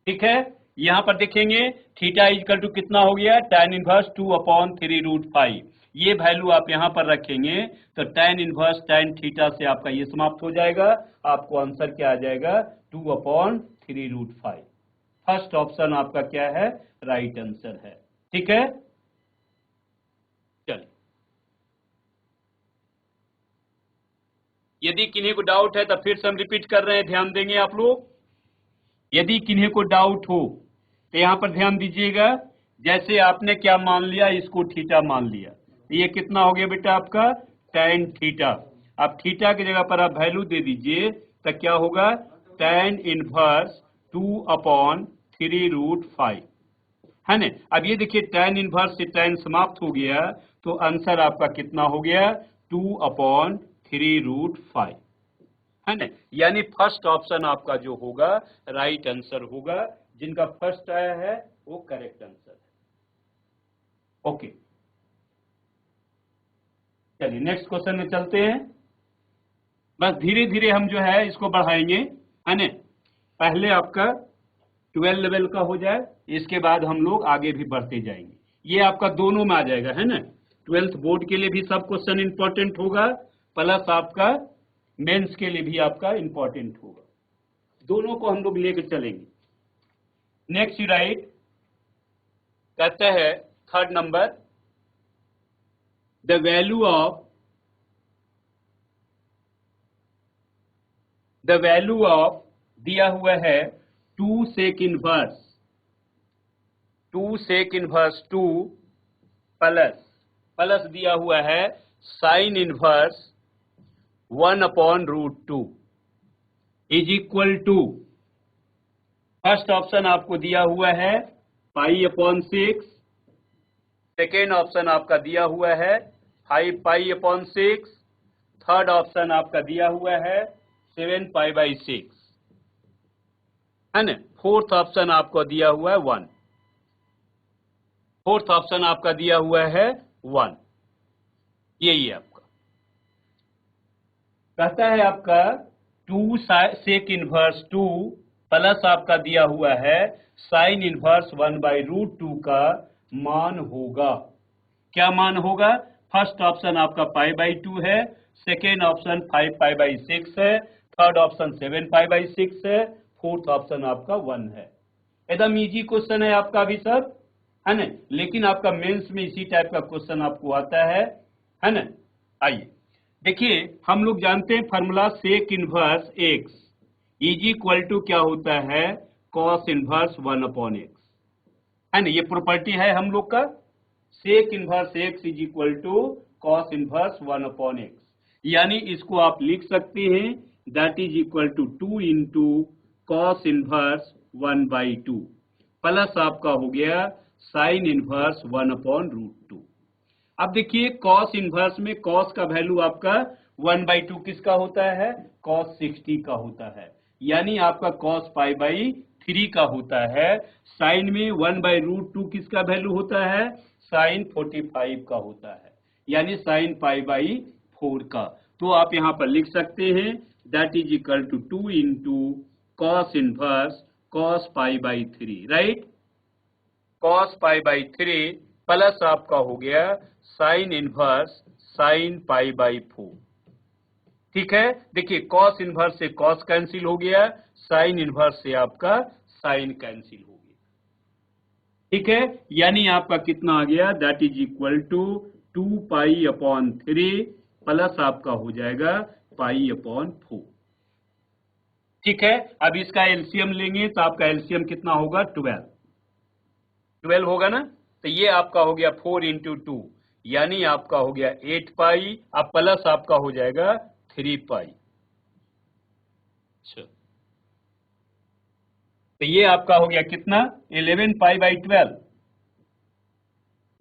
ठीक है, यहां पर देखेंगे थीटा इक्वल टू कितना हो गया tan इनवर्स 2/3√5। ये वैल्यू आप यहां पर रखेंगे तो tan इनवर्स tan थीटा से आपका ये समाप्त हो जाएगा, आपको आंसर क्या आ जाएगा 2/3√5। फर्स्ट ऑप्शन आपका क्या है राइट आंसर है। ठीक है, चलिए यदि किन्हीं को डाउट है तो फिर से हम रिपीट कर रहे हैं, ध्यान देंगे आप लोग। यदि किन्हीं को डाउट हो तो यहां पर ध्यान दीजिएगा, जैसे आपने क्या मान लिया इसको थीटा मान लिया, तो ये कितना हो गया बेटा आपका tan थीटा। अब थीटा की जगह पर आप वैल्यू दे दीजिए तो क्या होगा tan इनवर्स 2/3√5, है ना। अब ये देखिए tan इनवर्स से tan समाप्त हो गया तो आंसर आपका कितना हो गया 2/3√5, है ना। यानी फर्स्ट ऑप्शन आपका जो होगा राइट आंसर होगा, जिनका फर्स्ट आया है वो करेक्ट आंसर है। ओके, चलिए नेक्स्ट क्वेश्चन में चलते हैं। बस धीरे धीरे हम जो है इसको बढ़ाएंगे, है ना। पहले आपका 12 लेवल का हो जाए, इसके बाद हम लोग आगे भी बढ़ते जाएंगे। ये आपका दोनों में आ जाएगा, है ना। 12th बोर्ड के लिए भी सब क्वेश्चन इंपॉर्टेंट होगा, प्लस आपका मेंस के लिए भी आपका इंपॉर्टेंट होगा, दोनों को हम लोग लेकर चलेंगे। नेक्स्ट यू राइट, कहते हैं third number the value of दिया हुआ है 2 sec इनवर्स 2 प्लस दिया हुआ है sine inverse 1/√2 is equal to, first option आपको दिया हुआ है π/6, सेकेंड ऑप्शन आपका दिया हुआ है 5π/6, थर्ड ऑप्शन आपका दिया हुआ है 7π/6, है ना। फोर्थ ऑप्शन आपको दिया हुआ है 1, फोर्थ ऑप्शन आपका दिया हुआ है 1, यही है आपका। कहता है आपका 2 sec इनवर्स 2 प्लस आपका दिया हुआ है साइन इनवर्स 1/√2 का मान होगा, क्या मान होगा। फर्स्ट ऑप्शन आपका π/2 है, सेकेंड ऑप्शन 5π/6 है, थर्ड ऑप्शन 7π/6 है, फोर्थ ऑप्शन आपका 1 है। एकदम इजी क्वेश्चन है आपका भी सब, है ना। लेकिन आपका मेंस में इसी टाइप का क्वेश्चन आपको आता है ना। आइए देखिए, हम लोग जानते हैं formula sec inverse x is equal to क्या होता है कॉस इनवर्स 1/x, है ना। ये प्रॉपर्टी है हम लोग का, sec inverse x is equal to cos inverse 1/x, यानी इसको आप लिख सकते हैं that is equal to 2 × cos inverse 1/2 plus आपका हो गया साइन इनवर्स 1/√2। अब देखिए कॉस इनवर्स में कॉस का वैल्यू आपका 1/2 किसका होता है cos 60 का होता है, यानी आपका cos π/2 3 का होता है, साइन में 1/√2 किसका वैल्यू होता है, साइन 45 का होता है, यानी साइन π/4 का। तो आप यहां पर लिख सकते हैं that is equal to 2 into cos inverse cos π/3, right. Cos π/3 plus आपका हो गया साइन इनवर्स साइन π/4। ठीक है, देखिए कॉस इनवर्स से कॉस कैंसिल हो गया, साइन इनवर्स से आपका साइन कैंसिल हो गया। ठीक है, यानी आपका कितना आ गया, that is equal to 2π/3 plus आपका हो जाएगा π/4। ठीक है, अब इसका एलसीएम लेंगे तो आपका एलसीएम कितना होगा, 12 होगा ना। तो ये आपका हो गया 4 इंटू 2, यानी आपका हो गया 8π, अब प्लस आपका हो जाएगा 3π। तो ये आपका हो गया कितना, 11π/12।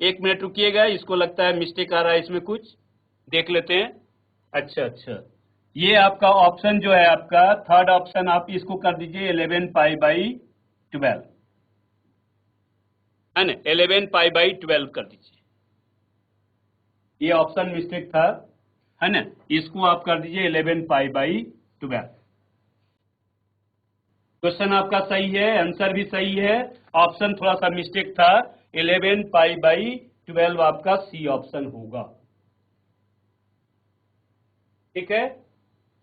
एक मिनट रुकिएगा, इसको लगता है मिस्टेक आ रहा है इसमें, कुछ देख लेते हैं। अच्छा, ये आपका ऑप्शन जो है आपका थर्ड ऑप्शन, आप इसको कर दीजिए 11π/12, है ना, 11π/12 कर दीजिए। ये ऑप्शन मिस्टेक था, है ना, इसको आप कर दीजिए 11π/12। क्वेश्चन आपका सही है, आंसर भी सही है, ऑप्शन थोड़ा सा मिस्टेक था, 11π/12 आपका सी ऑप्शन होगा। ठीक है,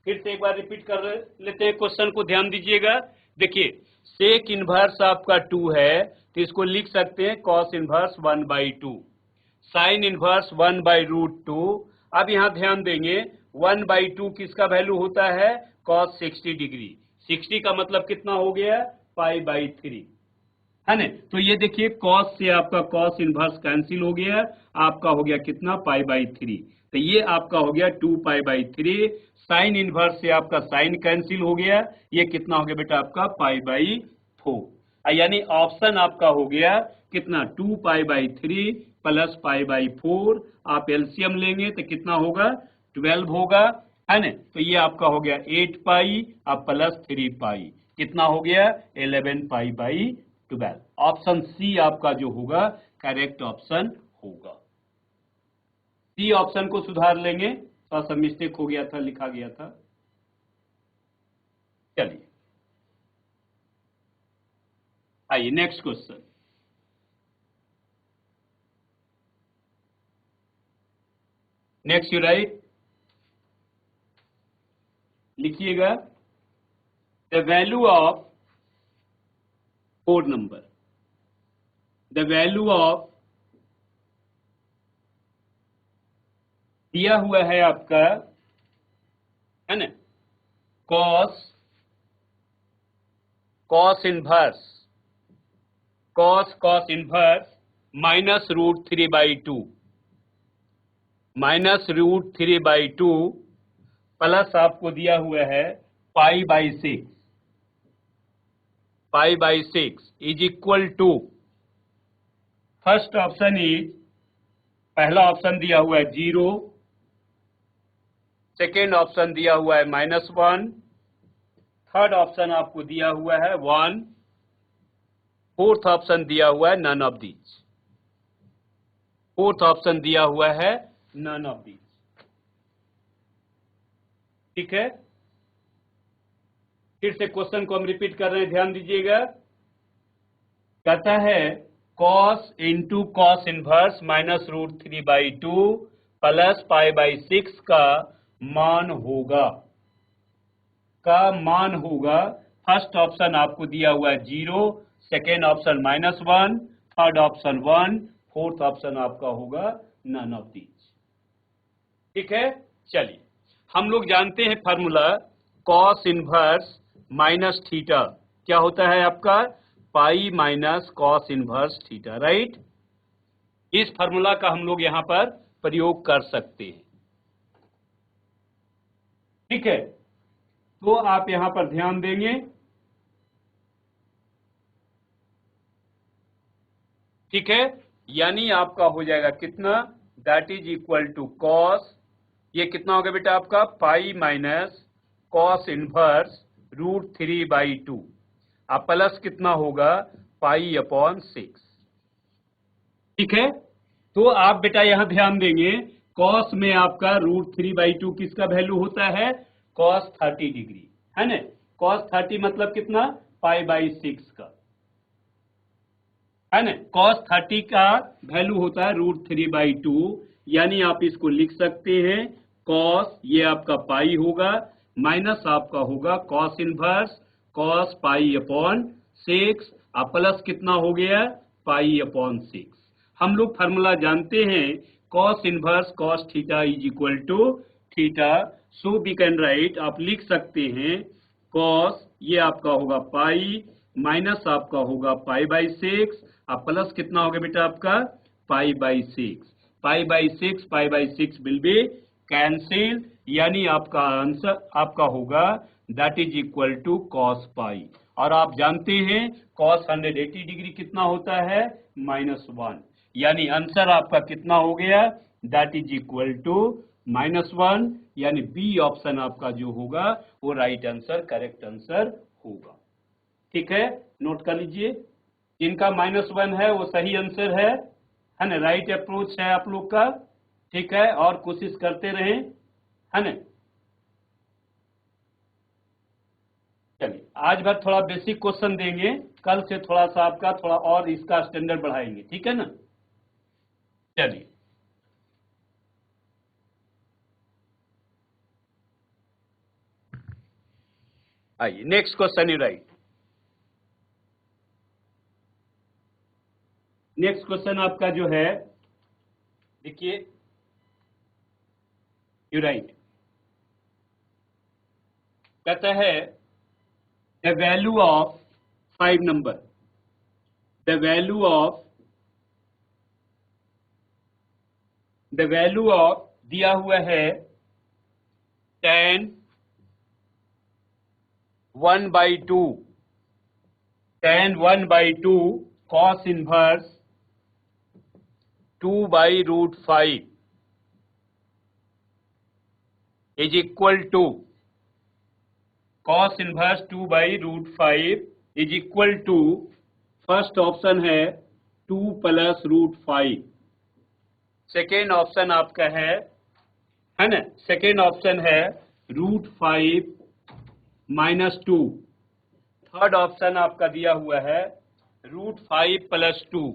फिर से एक बार रिपीट कर लेते हैं क्वेश्चन को, ध्यान दीजिएगा। देखिए सेक इनवर्स आपका 2 है, तो इसको लिख सकते हैं कॉस इनवर्स 1/2, साइन इनवर्स 1/√2। अब यहां ध्यान देंगे 1/2 किसका वैल्यू होता है, कॉस 60 डिग्री। 60 का मतलब कितना हो गया, π/3, है ना। तो ये देखिए कॉस से आपका कॉस इनवर्स कैंसिल हो गया, आपका हो गया कितना, π/3। तो ये आपका हो गया 2π/3, साइन इनवर्स से आपका साइन कैंसिल हो गया, ये कितना हो गया बेटा आपका π/4, यानी ऑप्शन आपका हो गया कितना, 2π/3 प्लस π/4। आप एलसीएम लेंगे तो कितना होगा, 12 होगा, है ना। तो ये आपका हो गया 8π, अब प्लस 3π, कितना हो गया, 11π/12। ऑप्शन सी आपका जो होगा करेक्ट ऑप्शन होगा। सी ऑप्शन को सुधार लेंगे, थोड़ा सा मिस्टेक हो गया था, लिखा गया था। चलिए आइए next question. Next you write, लिखिएगा the value of 4 number, the value of दिया हुआ है आपका, है ना, cos inverse cos inverse -√3/2 plus आपको दिया हुआ है π/6 is equal to, first option is, पहला ऑप्शन दिया हुआ है 0, सेकेंड ऑप्शन दिया हुआ है -1, थर्ड ऑप्शन आपको दिया हुआ है 1, फोर्थ ऑप्शन दिया हुआ है none of these, fourth option दिया हुआ है नन ऑफ दीज। ठीक है, फिर से क्वेश्चन को हम रिपीट कर रहे हैं, ध्यान दीजिएगा। कहता है cos into cos inverse -√3/2 plus π/6 का मान होगा, फर्स्ट ऑप्शन आपको दिया हुआ है 0, second option -1, third option 1, fourth option आपका होगा नन ऑफ दीज। ठीक है, चलिए हम लोग जानते हैं formula, cos inverse minus theta क्या होता है आपका, pi minus cos inverse theta, right. इस फार्मूला का हम लोग यहां पर प्रयोग कर सकते हैं। ठीक है, तो आप यहां पर ध्यान देंगे। ठीक है, यानी आपका हो जाएगा कितना, that is equal to cos, ये कितना होगा बेटा आपका, पाई माइनस कॉस इनवर्स √3/2 अब प्लस कितना होगा पाई अपॉन 6। ठीक है, तो आप बेटा यहां ध्यान देंगे कॉस में आपका √3/2 किसका वैल्यू होता है cos 30 डिग्री, है ना। cos 30 मतलब कितना π/6 का, है ना। cos 30 का वैल्यू होता है √3/2, यानी आप इसको लिख सकते हैं cos, ये आपका पाई होगा, माइनस आपका होगा cos इनवर्स cos π/6, अब प्लस कितना हो गया π/6। हम लोग फार्मूला जानते हैं cos inverse cos theta is equal to theta, so we can write, आप लिख सकते हैं cos, ये आपका होगा पाई, माइनस आपका होगा π/6, अब प्लस कितना होगा बेटा आपका π/6, π/6 विल बी कैंसिल, यानी आपका आंसर आपका होगा that is equal to cos pi. और आप जानते हैं cos 180 डिग्री कितना होता है -1, यानी आंसर आपका कितना हो गया दैट इज इक्वल टू -1, यानी बी ऑप्शन आपका जो होगा वो राइट आंसर, करेक्ट आंसर होगा। ठीक है, नोट कर लीजिए, जिनका -1 है वो सही आंसर है ना, राइट अप्रोच है आप लोग का। ठीक है, और कोशिश करते रहें, है ना। चलिए आज भर थोड़ा बेसिक क्वेश्चन देंगे, कल से थोड़ा सा आपका थोड़ा और इसका स्टैंडर्ड बढ़ाएंगे, ठीक है ना। चलिए आइए next question you write. Next question आपका जो है देखिए, यू राइट, कहता है the value of 5 number, the value of दिया हुआ है tan 1/2, tan 1/2 cos inverse 2/√5 is equal to cos inverse 2/√5 is equal to, first option है 2 + √5, सेकेंड ऑप्शन आपका है ना, सेकेंड ऑप्शन है √5 - 2, थर्ड ऑप्शन आपका दिया हुआ है √5 + 2,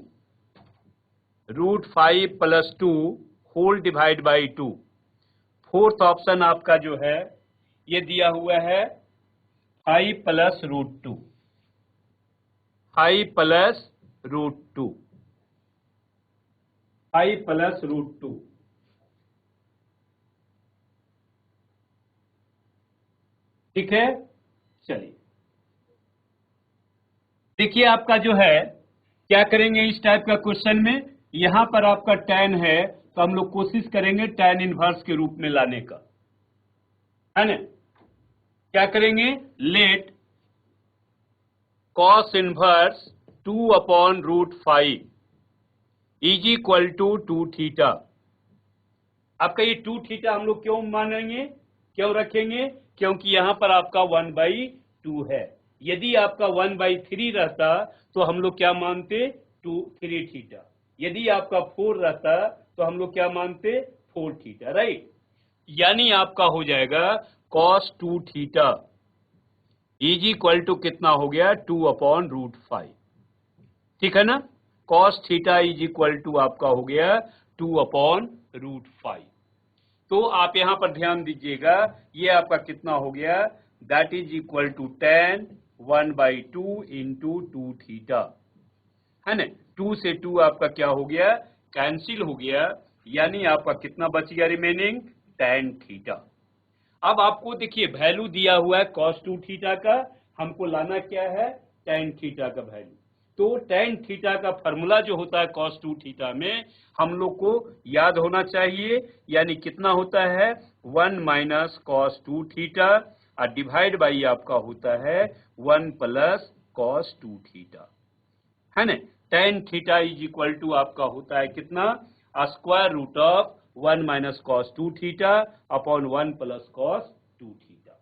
√5 + 2 whole divide by 2, fourth option आपका जो है ये दिया हुआ है 5 + √2, 5 + √2, 5 + √2। ठीक है, चलिए देखिए आपका जो है क्या करेंगे इस टाइप का क्वेश्चन में, यहां पर आपका tan है तो हम लोग कोशिश करेंगे tan इनवर्स के रूप में लाने का, है ना। क्या करेंगे, let cos inverse 2/√5 is equal to 2 theta. आपका ये 2 थीटा हम लोग क्यों मानेंगे, क्यों रखेंगे, क्योंकि यहां पर आपका 1/2 है। यदि आपका 1/3 रहता तो हम लोग क्या मानते 3 थीटा, यदि आपका 4 रहता तो हम लोग क्या मानते 4 थीटा, राइट। यानी आपका हो जाएगा cos 2 theta is equal to कितना हो गया 2/√5, ठीक है ना। cos theta is equal to आपका हो गया 2/√5। तो आप यहां पर ध्यान दीजिएगा, ये आपका कितना हो गया that is equal to tan 1/2 into 2 theta, है ना। 2 से 2 आपका क्या हो गया कैंसिल हो गया, यानी आपका कितना बच गया रिमेनिंग tan थीटा। अब आपको देखिए वैल्यू दिया हुआ है cos 2 थीटा का, हमको लाना क्या है tan थीटा का वैल्यू। तो tan थीटा का फॉर्मूला जो होता है cos 2 थीटा में हम लोग को याद होना चाहिए, यानी कितना होता है 1 - cos 2 थीटा और डिवाइड बाई आपका होता है 1 + cos 2 थीटा, है ना। tan theta is equal to आपका होता है कितना √1 - cos 2 थीटा अपॉन 1 + cos 2 थीटा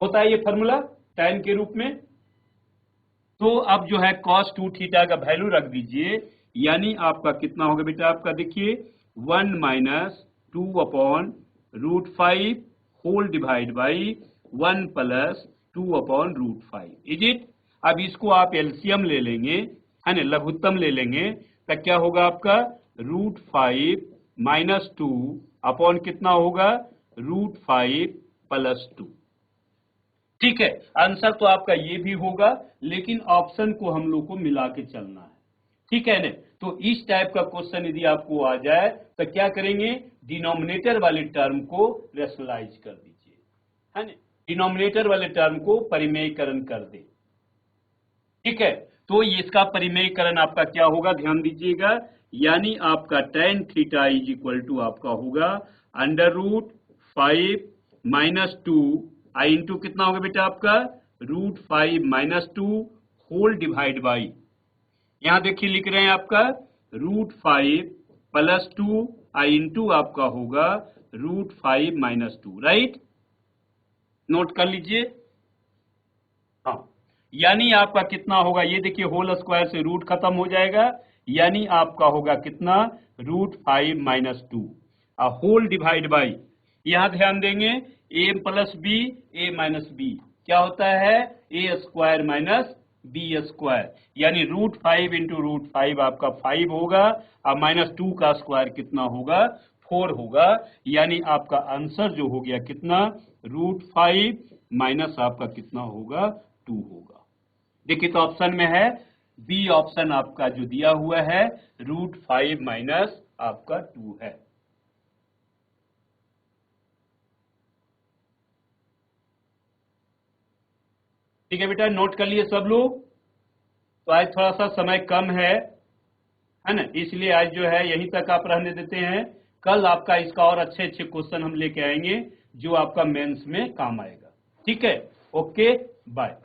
होता है ये फॉर्मूला tan के रूप में। तो अब जो है cos 2 थीटा का वैल्यू रख दीजिए, यानी आपका कितना होगा बेटा, आपका देखिए 1 minus 2 upon root 5 whole divide by 1 plus 2 upon root 5, is it. अब इसको आप एलसीएम ले लेंगे, है ना, लघुत्तम ले लेंगे, तो क्या होगा आपका रूट 5 माइनस 2 अपॉन कितना होगा रूट 5 प्लस 2। ठीक है, आंसर तो आपका ये भी होगा, लेकिन ऑप्शन को हम लोग को मिला के चलना है, ठीक है ना। तो इस टाइप का क्वेश्चन यदि आपको आ जाए तो क्या करेंगे, डिनोमिनेटर वाले टर्म को रेशनलाइज कर दीजिए, है ना, डिनोमिनेटर वाले टर्म को परिमेयीकरण कर दे। ठीक है, तो इसका परिमेयीकरण आपका क्या होगा, ध्यान दीजिएगा, यानी आपका tan theta is equal to आपका होगा under root 5 minus 2 I into कितना होगा बेटा आपका root 5 minus 2 whole divide by, यहां देखिए लिख रहे हैं आपका रूट 5 प्लस 2 आई इंटू आपका होगा रूट 5 माइनस 2, राइट, नोट कर लीजिए। हाँ, यानी आपका कितना होगा, ये देखिए होल स्क्वायर से रूट खत्म हो जाएगा, यानी आपका होगा कितना root 5 minus 2 whole divide by, यहां ध्यान देंगे a plus B A minus B क्या होता है A square minus B square, यानी रूट 5 इंटू रूट 5 आपका 5 होगा और माइनस 2 का स्क्वायर कितना होगा 4 होगा, यानी आपका आंसर जो हो गया कितना रूट 5 माइनस आपका कितना होगा 2 होगा। देखिए तो ऑप्शन में है बी ऑप्शन आपका जो दिया हुआ है रूट 5 माइनस आपका 2 है। ठीक है बेटा, नोट कर लिए सब लोग। तो आज थोड़ा सा समय कम है ना, इसलिए आज जो है यहीं तक आप रहने देते हैं, कल आपका इसका और अच्छे अच्छे क्वेश्चन हम लेके आएंगे जो आपका मेंस में काम आएगा। ठीक है, ओके बाय।